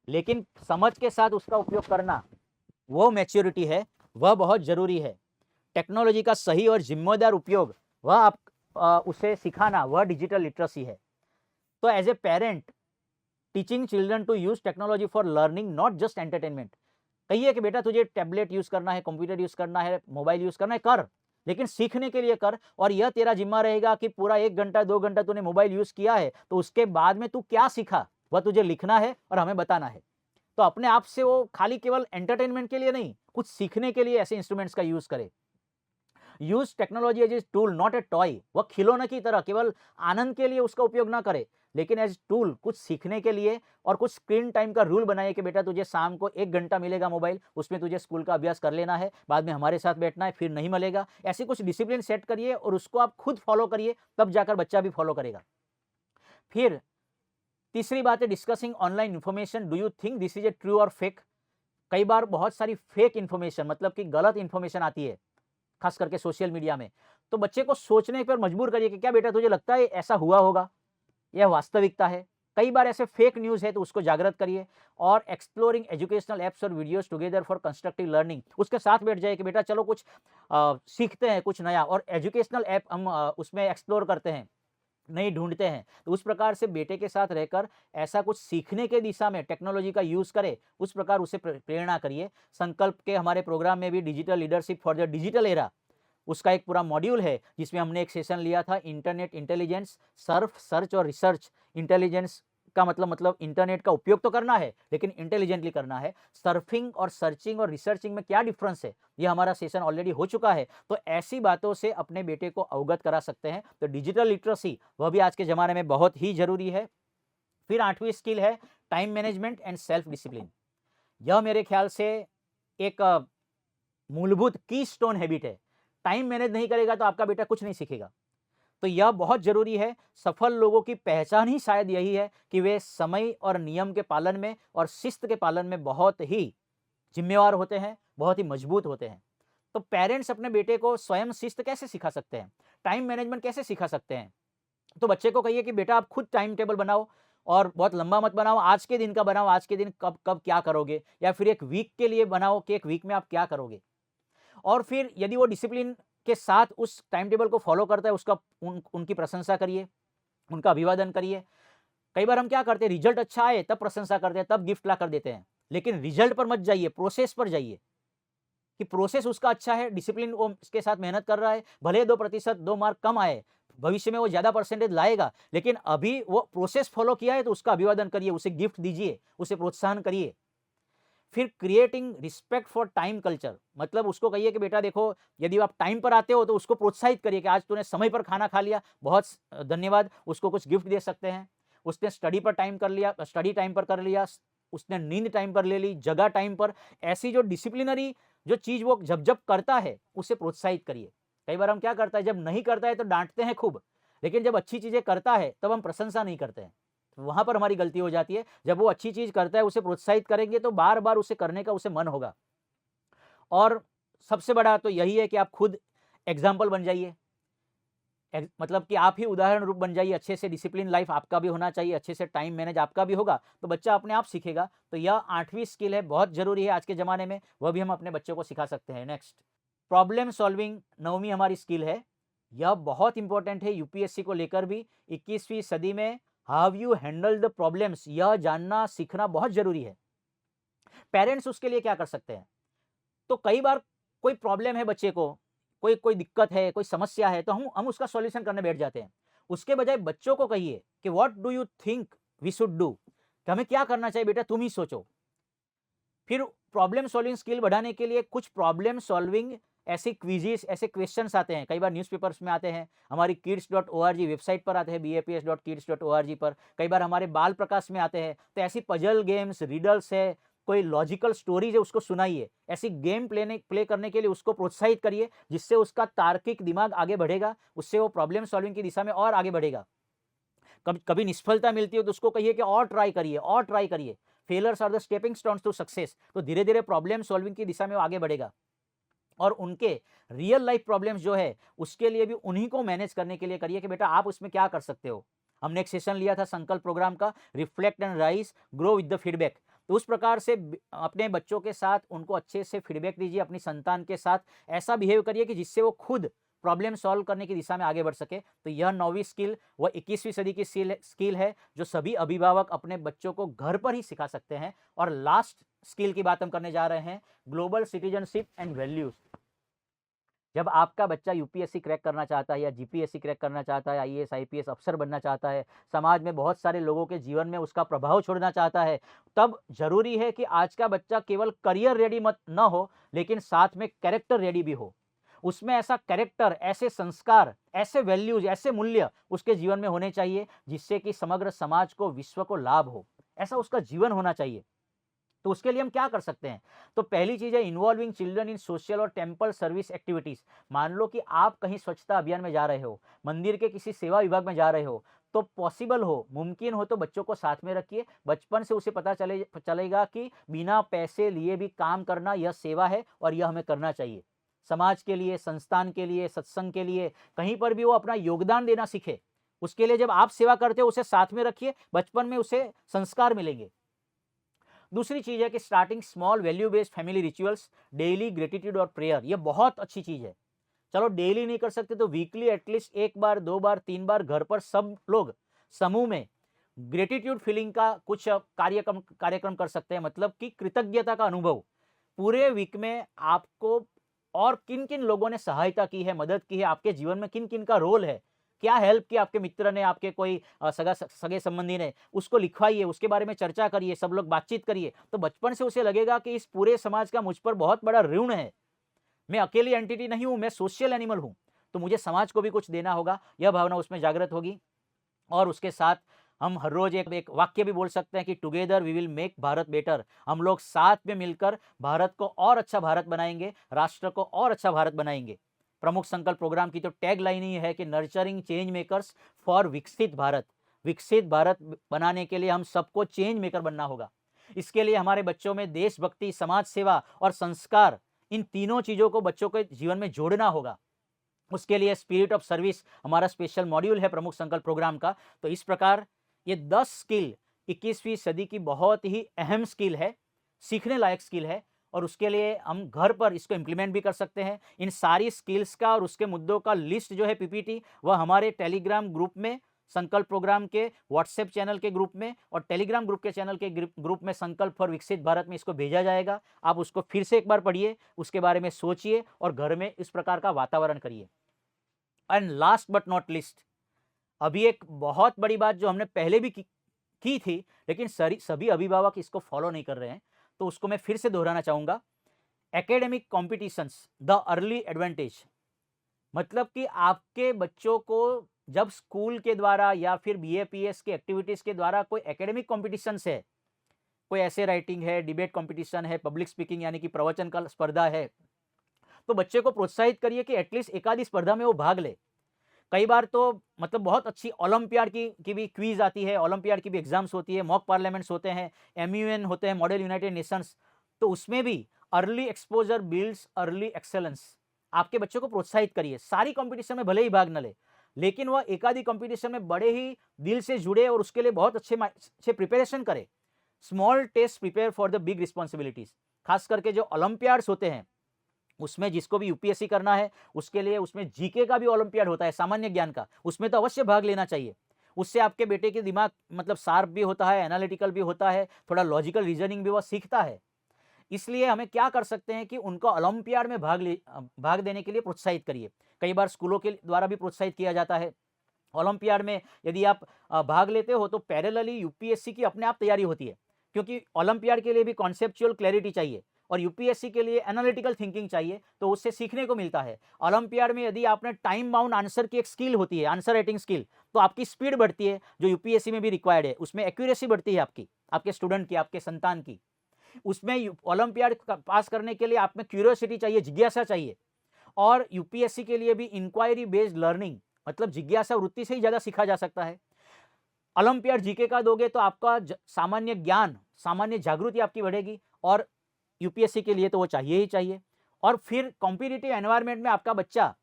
लेकिन समझ के साथ उसका उपयोग करना, वो मैच्योरिटी है, वह बहुत जरूरी है। टेक्नोलॉजी का सही और जिम्मेदार उपयोग, वह आप उसे सिखाना, वह डिजिटल लिटरेसी है। तो as a parent, teaching children to use technology for learning, not just entertainment. कहिए कि बेटा तुझे टैबलेट यूज करना है, कंप्यूटर यूज करना है, मोबाइल यूज करना है, कर, लेकिन सीखने के लिए कर। और यह तेरा जिम्मा रहेगा कि पूरा 1 घंटा 2 घंटा तूने मोबाइल यूज किया है तो उसके बाद में तू क्या सीखा, वह तुझे लिखना है और हमें बताना है। तो अपने आप से वो खाली केवल एंटरटेनमेंट के लिए नहीं, कुछ सीखने के लिए ऐसे इंस्ट्रूमेंट्स का यूज करे। Use technology as a tool, not a toy. वह खिलौने की तरह केवल आनंद के लिए उसका उपयोग ना करे, लेकिन एज टूल, कुछ सीखने के लिए। और कुछ स्क्रीन टाइम का रूल बनाइए कि बेटा तुझे शाम को 1 घंटा मिलेगा मोबाइल, उसमें तुझे स्कूल का अभ्यास कर लेना है, बाद में हमारे साथ बैठना है, फिर नहीं मिलेगा। ऐसे कुछ डिसिप्लिन सेट करिए और उसको आप खुद फॉलो करिए, तब जाकर बच्चा भी फॉलो करेगा। फिर तीसरी बात है discussing online information, do you think this is a true और फेक। कई बार बहुत सारी फेक इन्फॉर्मेशन, मतलब कि गलत इन्फॉर्मेशन आती है, खास करके सोशल मीडिया में। तो बच्चे को सोचने पर मजबूर करिए कि क्या बेटा तुझे लगता है ऐसा हुआ होगा, यह वास्तविकता है। कई बार ऐसे फेक न्यूज़ है तो उसको जागृत करिए। और एक्सप्लोरिंग एजुकेशनल ऐप्स और videos together for constructive learning, उसके साथ बैठ जाइए कि बेटा चलो कुछ सीखते हैं कुछ नया, और एजुकेशनल ऐप हम उसमें एक्सप्लोर करते हैं, नहीं ढूंढते हैं। तो उस प्रकार से बेटे के साथ रहकर ऐसा कुछ सीखने के दिशा में टेक्नोलॉजी का यूज़ करे, उस प्रकार उसे प्रेरणा करिए। संकल्प के हमारे प्रोग्राम में भी digital leadership for the digital era, उसका एक पूरा मॉड्यूल है जिसमें हमने एक सेशन लिया था इंटरनेट इंटेलिजेंस, सर्च और रिसर्च इंटेलिजेंस का मतलब इंटरनेट का उपयोग तो करना है लेकिन इंटेलिजेंटली करना है। सर्फिंग और सर्चिंग और रिसर्चिंग में क्या डिफरेंस है, ये हमारा सेशन ऑलरेडी हो चुका है। तो ऐसी बातों से अपने बेटे को अवगत करा सकते हैं। तो डिजिटल लिटरेसी वह भी आज के ज़माने में बहुत ही ज़रूरी है। फिर 8वीं स्किल है time management and self discipline. यह मेरे ख्याल से एक मूलभूत की स्टोन हैबिट है। टाइम मैनेज नहीं करेगा तो आपका बेटा कुछ नहीं सीखेगा। तो यह बहुत ज़रूरी है। सफल लोगों की पहचान ही शायद यही है कि वे समय और नियम के पालन में और शिस्त के पालन में बहुत ही जिम्मेवार होते हैं, बहुत ही मजबूत होते हैं। तो पेरेंट्स अपने बेटे को स्वयं शिस्त कैसे सिखा सकते हैं, टाइम मैनेजमेंट कैसे सिखा सकते हैं? तो बच्चे को कहिए कि बेटा आप खुद टाइम टेबल बनाओ, और बहुत लंबा मत बनाओ, आज के दिन का बनाओ, आज के दिन कब कब क्या करोगे, या फिर एक वीक के लिए बनाओ कि एक वीक में आप क्या करोगे। और फिर यदि वो डिसिप्लिन के साथ उस टाइम टेबल को फॉलो करता है, उसका उनकी प्रशंसा करिए, उनका अभिवादन करिए। कई बार हम क्या करते हैं, रिजल्ट अच्छा आए तब प्रशंसा करते हैं, तब गिफ्ट ला कर देते हैं, लेकिन रिजल्ट पर मत जाइए, प्रोसेस पर जाइए कि प्रोसेस उसका अच्छा है, डिसिप्लिन वो इसके साथ मेहनत कर रहा है। भले 2% 2 मार्क कम आए, भविष्य में वो ज़्यादा परसेंटेज लाएगा, लेकिन अभी वो प्रोसेस फॉलो किया है तो उसका अभिवादन करिए, उसे गिफ्ट दीजिए, उसे प्रोत्साहन करिए। फिर creating respect for time culture, मतलब उसको कहिए कि बेटा देखो, यदि आप टाइम पर आते हो तो उसको प्रोत्साहित करिए कि आज तूने समय पर खाना खा लिया, बहुत धन्यवाद। उसको कुछ गिफ्ट दे सकते हैं। उसने स्टडी पर टाइम कर लिया, स्टडी टाइम पर कर लिया, उसने नींद टाइम पर ले ली, जगह टाइम पर। ऐसी जो डिसिप्लिनरी जो चीज़ वो जब जब करता है उसे प्रोत्साहित करिए। कई बार हम क्या करता है, जब नहीं करता है तो डांटते हैं खूब, लेकिन जब अच्छी चीज़ें करता है तब हम प्रशंसा नहीं करते हैं। वहाँ पर हमारी गलती हो जाती है। जब वो अच्छी चीज़ करता है उसे प्रोत्साहित करेंगे तो बार-बार उसे करने का उसे मन होगा। और सबसे बड़ा तो यही है कि आप खुद एग्ज़ाम्पल बन जाइए। मतलब कि आप ही उदाहरण रूप बन जाइए। अच्छे से डिसिप्लिन लाइफ आपका भी होना चाहिए, अच्छे से टाइम मैनेज आपका भी होगा, तो बच्चा अपने आप सीखेगा। तो यह 8वीं स्किल है, बहुत ज़रूरी है आज के ज़माने में, वह भी हम अपने बच्चों को सिखा सकते हैं। नेक्स्ट, प्रॉब्लम सॉल्विंग 9वीं हमारी स्किल है। यह बहुत इंपॉर्टेंट है यूपीएससी को लेकर भी। 21वीं सदी में how you handle the problems, यह जानना सीखना बहुत ज़रूरी है। पेरेंट्स उसके लिए क्या कर सकते हैं? तो कई बार कोई प्रॉब्लम है बच्चे को, कोई कोई दिक्कत है, कोई समस्या है, तो हम उसका सॉल्यूशन करने बैठ जाते हैं। उसके बजाय बच्चों को कहिए कि what do you think we should do, कि हमें क्या करना चाहिए बेटा, तुम ही सोचो। फिर प्रॉब्लम सॉल्विंग स्किल बढ़ाने के लिए कुछ प्रॉब्लम सॉल्विंग ऐसे क्विज़ेस, ऐसे क्वेश्चंस आते हैं, कई बार न्यूज़पेपर्स में आते हैं, हमारी kids.org वेबसाइट पर आते हैं, baps.kids.org पर, कई बार हमारे बाल प्रकाश में आते हैं। तो ऐसी पजल गेम्स, रिडल्स है, कोई लॉजिकल स्टोरीज है, उसको सुनाइए। ऐसी गेम प्ले करने के लिए उसको प्रोत्साहित करिए, जिससे उसका तार्किक दिमाग आगे बढ़ेगा, उससे वो प्रॉब्लम सॉल्विंग की दिशा में और आगे बढ़ेगा। कभी कभी निष्फलता मिलती है तो उसको कहिए कि और ट्राई करिए, और ट्राई करिए। Failures are the stepping stones to success. तो धीरे धीरे प्रॉब्लम सॉल्विंग की दिशा में वो आगे बढ़ेगा। और उनके रियल लाइफ प्रॉब्लम्स जो है उसके लिए भी उन्हीं को मैनेज करने के लिए करिए कि बेटा आप उसमें क्या कर सकते हो। हमने एक सेशन लिया था संकल्प प्रोग्राम का, reflect and rise, grow with the feedback. तो उस प्रकार से अपने बच्चों के साथ उनको अच्छे से फीडबैक दीजिए, अपनी संतान के साथ ऐसा बिहेव करिए कि जिससे वो खुद प्रॉब्लम सॉल्व करने की दिशा में आगे बढ़ सके। तो यह 9वीं स्किल व 21वीं सदी की स्किल है जो सभी अभिभावक अपने बच्चों को घर पर ही सिखा सकते हैं। और लास्ट स्किल की बात हम करने जा रहे हैं, ग्लोबल सिटीजनशिप एंड वैल्यूज। जब आपका बच्चा यूपीएससी क्रैक करना चाहता है या जीपीएससी क्रैक करना चाहता है, आईएएस आईपीएस अफसर बनना चाहता है, समाज में बहुत सारे लोगों के जीवन में उसका प्रभाव छोड़ना चाहता है, तब जरूरी है कि आज का बच्चा केवल करियर रेडी मत न हो, लेकिन साथ में कैरेक्टर रेडी भी हो। उसमें ऐसा कैरेक्टर, ऐसे संस्कार, ऐसे वैल्यूज, ऐसे मूल्य उसके जीवन में होने चाहिए जिससे कि समग्र समाज को, विश्व को लाभ हो। ऐसा उसका जीवन होना चाहिए। तो उसके लिए हम क्या कर सकते हैं? तो पहली चीज़ है इन्वॉल्विंग चिल्ड्रन इन सोशल और टेम्पल सर्विस एक्टिविटीज़। मान लो कि आप कहीं स्वच्छता अभियान में जा रहे हो, मंदिर के किसी सेवा विभाग में जा रहे हो, तो पॉसिबल हो, मुमकिन हो तो बच्चों को साथ में रखिए। बचपन से उसे पता चलेगा कि बिना पैसे लिए भी काम करना यह सेवा है और यह हमें करना चाहिए। समाज के लिए, संस्थान के लिए, सत्संग के लिए, कहीं पर भी वो अपना योगदान देना सीखे। उसके लिए जब आप सेवा करते हो उसे साथ में रखिए, बचपन में उसे संस्कार मिलेंगे। दूसरी चीज है कि starting small value based family rituals, daily gratitude और प्रेयर, ये बहुत अच्छी चीज है। चलो डेली नहीं कर सकते तो वीकली एटलीस्ट 1 बार 2 बार 3 बार घर पर सब लोग समूह में ग्रेटिट्यूड फीलिंग का कुछ कार्यक्रम कर सकते हैं, मतलब कि कृतज्ञता का अनुभव पूरे वीक में आपको, और किन किन लोगों ने सहायता की है, मदद की है, आपके जीवन में किन किन का रोल है, क्या हेल्प की आपके मित्र ने, आपके कोई सगे संबंधी ने, उसको लिखवाइए, उसके बारे में चर्चा करिए, सब लोग बातचीत करिए। तो बचपन से उसे लगेगा कि इस पूरे समाज का मुझ पर बहुत बड़ा ऋण है, मैं अकेली एंटिटी नहीं हूं, मैं सोशल एनिमल हूं, तो मुझे समाज को भी कुछ देना होगा, यह भावना उसमें जागृत होगी। और उसके साथ हम हर रोज एक वाक्य भी बोल सकते हैं कि together we will make Bharat better, हम लोग साथ में मिलकर भारत को और अच्छा भारत बनाएंगे, राष्ट्र को और अच्छा भारत बनाएंगे। प्रमुख संकल्प प्रोग्राम की तो टैग लाइन ही है कि नर्चरिंग चेंज मेकर्स फॉर विकसित भारत। विकसित भारत बनाने के लिए हम सबको चेंज मेकर बनना होगा। इसके लिए हमारे बच्चों में देशभक्ति, समाज सेवा और संस्कार, इन तीनों चीजों को बच्चों के जीवन में जोड़ना होगा। उसके लिए स्पिरिट ऑफ सर्विस हमारा स्पेशल मॉड्यूल है प्रमुख संकल्प प्रोग्राम का। तो इस प्रकार ये 10 स्किल 21वीं सदी की बहुत ही अहम स्किल है, सीखने लायक स्किल है, और उसके लिए हम घर पर इसको इम्प्लीमेंट भी कर सकते हैं। इन सारी स्किल्स का और उसके मुद्दों का लिस्ट जो है पीपीटी, वह हमारे टेलीग्राम ग्रुप में, संकल्प प्रोग्राम के व्हाट्सएप चैनल के ग्रुप में और टेलीग्राम ग्रुप के चैनल के ग्रुप में संकल्प फॉर विकसित भारत में इसको भेजा जाएगा। आप उसको फिर से एक बार पढ़िए, उसके बारे में सोचिए और घर में इस प्रकार का वातावरण करिए। And last but not list, अभी एक बहुत बड़ी बात जो हमने पहले भी की थी, लेकिन सभी अभिभावक इसको फॉलो नहीं कर रहे हैं, तो उसको मैं फिर से दोहराना चाहूंगा। Academic competitions the early advantage, मतलब कि आपके बच्चों को जब स्कूल के द्वारा या फिर बीएपीएस के एक्टिविटीज के द्वारा कोई एकेडमिक कॉम्पिटिशंस है, कोई ऐसे राइटिंग है, डिबेट कॉम्पिटिशन है, पब्लिक स्पीकिंग यानी कि प्रवचन का स्पर्धा है, तो बच्चे को प्रोत्साहित करिए कि एटलीस्ट एक आधी स्पर्धा में वो भाग ले। कई बार तो मतलब बहुत अच्छी ओलंपियाड की भी क्विज आती है, ओलंपियाड की भी एग्जाम्स होती है, मॉक पार्लियामेंट्स होते हैं, MUN होते हैं, मॉडल यूनाइटेड नेशंस, तो उसमें भी early exposure builds early excellence. आपके बच्चों को प्रोत्साहित करिए, सारी कंपटीशन में भले ही भाग न ले, लेकिन वह एक आधी कंपटीशन में बड़े ही दिल से जुड़े और उसके लिए बहुत अच्छे प्रिपरेशन करे। Small test prepare for the big responsibilities, खास करके जो ओलंपियाड्स होते हैं उसमें जिसको भी यूपीएससी करना है उसके लिए उसमें जीके का भी ओलंपियाड होता है, सामान्य ज्ञान का, उसमें तो अवश्य भाग लेना चाहिए। उससे आपके बेटे के दिमाग मतलब शार्प भी होता है, एनालिटिकल भी होता है, थोड़ा लॉजिकल रीजनिंग भी वह सीखता है। इसलिए हमें क्या कर सकते हैं कि उनको ओलंपियाड में भाग देने के लिए प्रोत्साहित करिए। कई बार स्कूलों के द्वारा भी प्रोत्साहित किया जाता है। ओलंपियाड में यदि आप भाग लेते हो तो पैरेलली यूपीएससी की अपने आप तैयारी होती है, क्योंकि ओलंपियाड के लिए भी कॉन्सेप्चुअल क्लैरिटी चाहिए और यूपीएससी के लिए एनालिटिकल थिंकिंग चाहिए, तो उससे सीखने को मिलता है। ओलंपियाड में यदि आपने टाइम बाउंड आंसर की एक स्किल होती है, आंसर राइटिंग स्किल, तो आपकी स्पीड बढ़ती है, जो यूपीएससी में भी रिक्वायर्ड है। उसमें एक्यूरेसी बढ़ती है आपकी, आपके स्टूडेंट की, आपके संतान की। उसमें ओलंपियाड पास करने के लिए आप में क्यूरियोसिटी चाहिए, जिज्ञासा चाहिए। और यूपीएससी के लिए भी इंक्वायरी बेस्ड लर्निंग, मतलब जिज्ञासा वृत्ति से ही ज़्यादा सीखा जा सकता है। ओलंपियाड जीके का दोगे तो आपका सामान्य ज्ञान, सामान्य जागृति आपकी बढ़ेगी, और यूपीएससी के लिए तो वो चाहिए ही चाहिए। और फिर कॉम्पिटिटिव एनवायरनमेंट में आपका बच्चा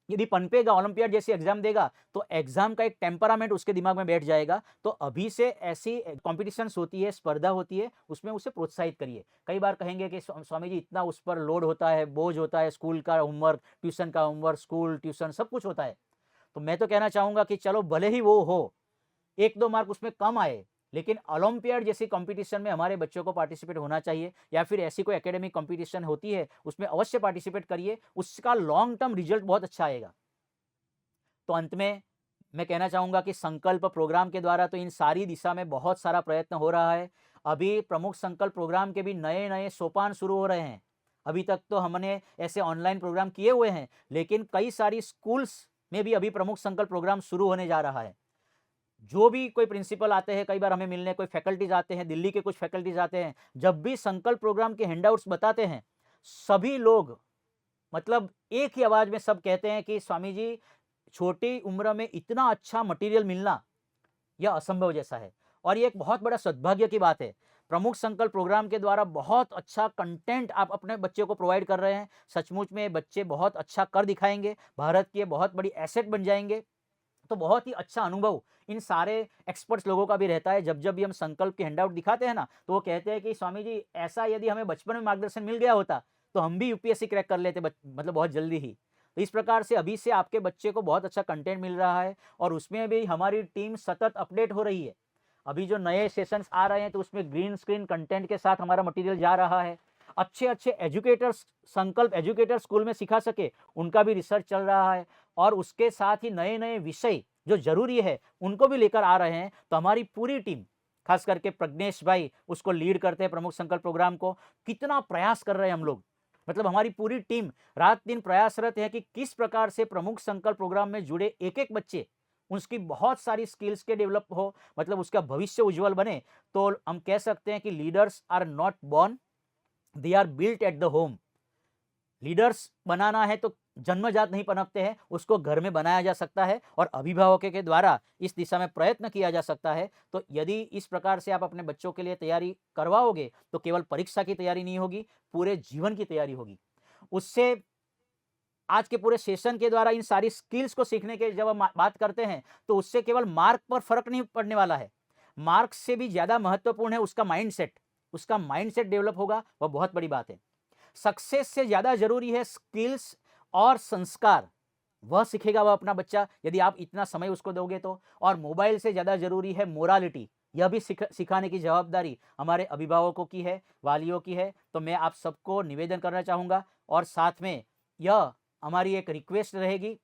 यदि पनपेगा, ओलंपियाड जैसी एग्जाम देगा, तो एग्जाम का एक टेम्परामेंट उसके दिमाग में बैठ जाएगा। तो अभी से ऐसी कॉम्पिटिशन्स होती है, स्पर्धा होती है, उसमें उसे प्रोत्साहित करिए। कई बार कहेंगे कि स्वामी जी इतना उस पर लोड होता है, बोझ होता है, स्कूल का होमवर्क, ट्यूशन का होमवर्क, स्कूल ट्यूशन सब कुछ होता है। तो मैं तो कहना चाहूंगा कि चलो भले ही वो हो, 1-2 मार्क उसमें कम आए, लेकिन ओलंपियाड जैसी कंपटीशन में हमारे बच्चों को पार्टिसिपेट होना चाहिए, या फिर ऐसी कोई एकेडमिक कंपटीशन होती है उसमें अवश्य पार्टिसिपेट करिए, उसका लॉन्ग टर्म रिजल्ट बहुत अच्छा आएगा। तो अंत में मैं कहना चाहूंगा कि संकल्प प्रोग्राम के द्वारा तो इन सारी दिशा में बहुत सारा प्रयत्न हो रहा है। अभी प्रमुख संकल्प प्रोग्राम के भी नए नए सोपान शुरू हो रहे हैं। अभी तक तो हमने ऐसे ऑनलाइन प्रोग्राम किए हुए हैं, लेकिन कई सारी स्कूल्स में भी अभी प्रमुख संकल्प प्रोग्राम शुरू होने जा रहा है। जो भी कोई प्रिंसिपल आते हैं, कई बार हमें मिलने, कोई फैकल्टीज आते हैं, दिल्ली के कुछ फैकल्टीज आते हैं, जब भी संकल्प प्रोग्राम के हैंडआउट्स बताते हैं, सभी लोग मतलब एक ही आवाज में सब कहते हैं कि स्वामी जी छोटी उम्र में इतना अच्छा मटेरियल मिलना यह असंभव जैसा है। और ये एक बहुत बड़ा सद्भाग्य की बात है। प्रमुख संकल्प प्रोग्राम के द्वारा बहुत अच्छा कंटेंट आप अपने बच्चे को प्रोवाइड कर रहे हैं। सचमुच में बच्चे बहुत अच्छा कर दिखाएंगे, भारत की बहुत बड़ी एसेट बन जाएंगे। तो बहुत ही अच्छा अनुभव इन सारे एक्सपर्ट्स लोगों का भी रहता है। जब भी हम संकल्प के हैंडआउट दिखाते हैं ना, तो वो कहते हैं कि स्वामी जी, ऐसा यदि हमें बचपन में मार्गदर्शन मिल गया होता तो हम भी यूपीएससी क्रैक कर लेते, मतलब बहुत जल्दी ही। तो इस प्रकार से अभी से आपके बच्चे को बहुत अच्छा कंटेंट मिल रहा है और उसमें भी हमारी टीम सतत अपडेट हो रही है। अभी जो नए सेशंस आ रहे हैं तो उसमें ग्रीन स्क्रीन कंटेंट के साथ हमारा मटेरियल जा रहा है। अच्छे एजुकेटर्स, संकल्प एजुकेटर स्कूल में सिखा सके, उनका भी रिसर्च चल रहा है और उसके साथ ही नए-नए विषय जो ज़रूरी है, उनको भी लेकर आ रहे हैं। तो हमारी पूरी टीम, खास करके प्रज्ञेश भाई उसको लीड करते हैं प्रमुख संकल्प प्रोग्राम को, कितना प्रयास कर रहे हैं हम लोग। मतलब हमारी पूरी टीम रात-दिन प्रयासरत है कि किस प्रकार से प्रमुख संकल्प प्रोग्राम में जुड़े एक-एक बच्चे, उसकी बहुत सारी स्किल्स के डेवलप हो, मतलब उसका भविष्य उज्ज्वल बने। तो हम कह सकते हैं कि leaders are not born, they are built at the home. Leaders बनाना है तो जन्मजात नहीं पनपते हैं, उसको घर में बनाया जा सकता है और अभिभावकों के द्वारा इस दिशा में प्रयत्न किया जा सकता है। तो यदि इस प्रकार से आप अपने बच्चों के लिए तैयारी करवाओगे तो केवल परीक्षा की तैयारी नहीं होगी, पूरे जीवन की तैयारी होगी। उससे आज के पूरे सेशन के द्वारा इन सारी स्किल्स को सीखने के जब हम बात करते हैं, तो उससे केवल मार्क पर फर्क नहीं पड़ने वाला है। मार्क्स से भी ज़्यादा महत्वपूर्ण है उसका माइंडसेट। उसका माइंडसेट डेवलप होगा, वह बहुत बड़ी बात है। सक्सेस से ज़्यादा ज़रूरी है स्किल्स और संस्कार। वह सीखेगा वह अपना बच्चा, यदि आप इतना समय उसको दोगे तो। और मोबाइल से ज़्यादा ज़रूरी है मोरालिटी। यह भी सिखाने की जवाबदारी हमारे अभिभावकों की है, वालियों की है। तो मैं आप सबको निवेदन करना चाहूँगा और साथ में यह हमारी एक रिक्वेस्ट रहेगी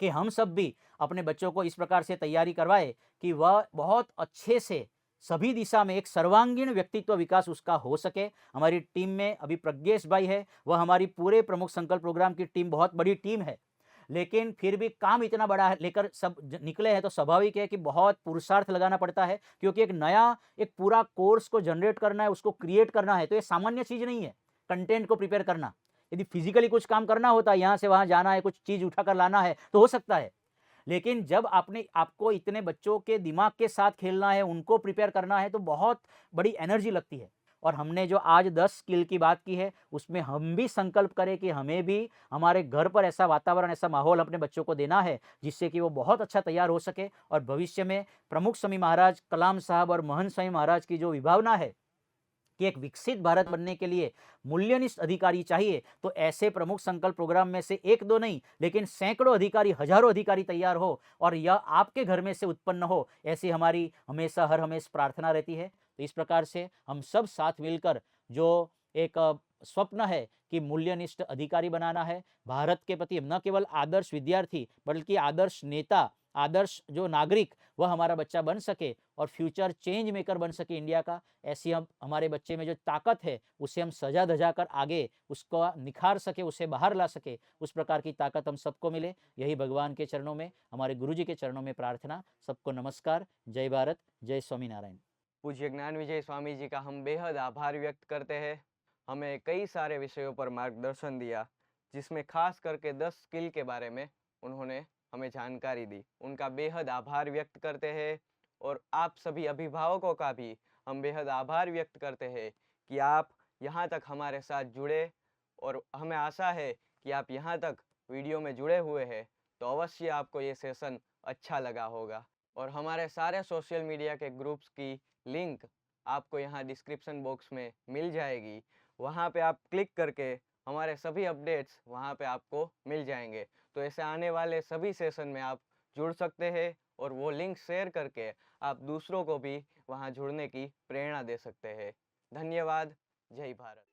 कि हम सब भी अपने बच्चों को इस प्रकार से तैयारी करवाएँ कि वह बहुत अच्छे से सभी दिशा में एक सर्वांगीण व्यक्तित्व विकास उसका हो सके। हमारी टीम में अभी प्रज्ञेश भाई है, वह हमारी पूरे प्रमुख संकल्प प्रोग्राम की टीम बहुत बड़ी टीम है। लेकिन फिर भी काम इतना बड़ा है लेकर सब निकले हैं, तो स्वाभाविक है कि बहुत पुरुषार्थ लगाना पड़ता है, क्योंकि एक पूरा कोर्स को जनरेट करना है, उसको क्रिएट करना है, तो ये सामान्य चीज़ नहीं है कंटेंट को प्रिपेयर करना। यदि फिजिकली कुछ काम करना होता है, यहाँ से वहाँ जाना है, कुछ चीज़ उठाकर लाना है, तो हो सकता है। लेकिन जब आपको इतने बच्चों के दिमाग के साथ खेलना है, उनको प्रिपेयर करना है, तो बहुत बड़ी एनर्जी लगती है। और हमने जो आज 10 स्किल की बात की है, उसमें हम भी संकल्प करें कि हमें भी हमारे घर पर ऐसा वातावरण, ऐसा माहौल अपने बच्चों को देना है, जिससे कि वो बहुत अच्छा तैयार हो सके और भविष्य में प्रमुख स्वामी महाराज कलाम साहब और महंत स्वामी महाराज की जो विभावना है कि एक विकसित भारत बनने के लिए मूल्यनिष्ठ अधिकारी चाहिए, तो ऐसे प्रमुख संकल्प प्रोग्राम में से 1-2 नहीं, लेकिन सैकड़ों अधिकारी, हजारों अधिकारी तैयार हो और यह आपके घर में से उत्पन्न हो, ऐसी हमारी हमेशा हर हमेश प्रार्थना रहती है। तो इस प्रकार से हम सब साथ मिलकर जो एक स्वप्न है कि मूल्यनिष्ठ अधिकारी बनाना है, भारत के प्रति न केवल आदर्श विद्यार्थी बल्कि आदर्श नेता, आदर्श जो नागरिक, वह हमारा बच्चा बन सके और फ्यूचर चेंज मेकर बन सके इंडिया का। ऐसी हम हमारे बच्चे में जो ताकत है, उसे हम सजा-धजा कर आगे उसको निखार सके, उसे बाहर ला सके, उस प्रकार की ताकत हम सबको मिले। यही भगवान के चरणों में, हमारे गुरुजी के चरणों में प्रार्थना। सबको नमस्कार। जय भारत, जय स्वामीनारायण। पूज्य ज्ञान विजय स्वामी जी का हम बेहद आभार व्यक्त करते हैं। हमें कई सारे विषयों पर मार्गदर्शन दिया, जिसमें खास करके 10 स्किल के बारे में उन्होंने हमें जानकारी दी। उनका बेहद आभार व्यक्त करते हैं और आप सभी अभिभावकों का भी हम बेहद आभार व्यक्त करते हैं कि आप यहाँ तक हमारे साथ जुड़े और हमें आशा है कि आप यहाँ तक वीडियो में जुड़े हुए हैं, तो अवश्य आपको ये सेशन अच्छा लगा होगा। और हमारे सारे सोशल मीडिया के ग्रुप्स की लिंक आपको यहाँ डिस्क्रिप्शन बॉक्स में मिल जाएगी। वहाँ पे आप क्लिक करके हमारे सभी अपडेट्स वहाँ पे आपको मिल जाएंगे। तो ऐसे आने वाले सभी सेशन में आप जुड़ सकते हैं और वो लिंक शेयर करके आप दूसरों को भी वहाँ जुड़ने की प्रेरणा दे सकते हैं। धन्यवाद। जय भारत।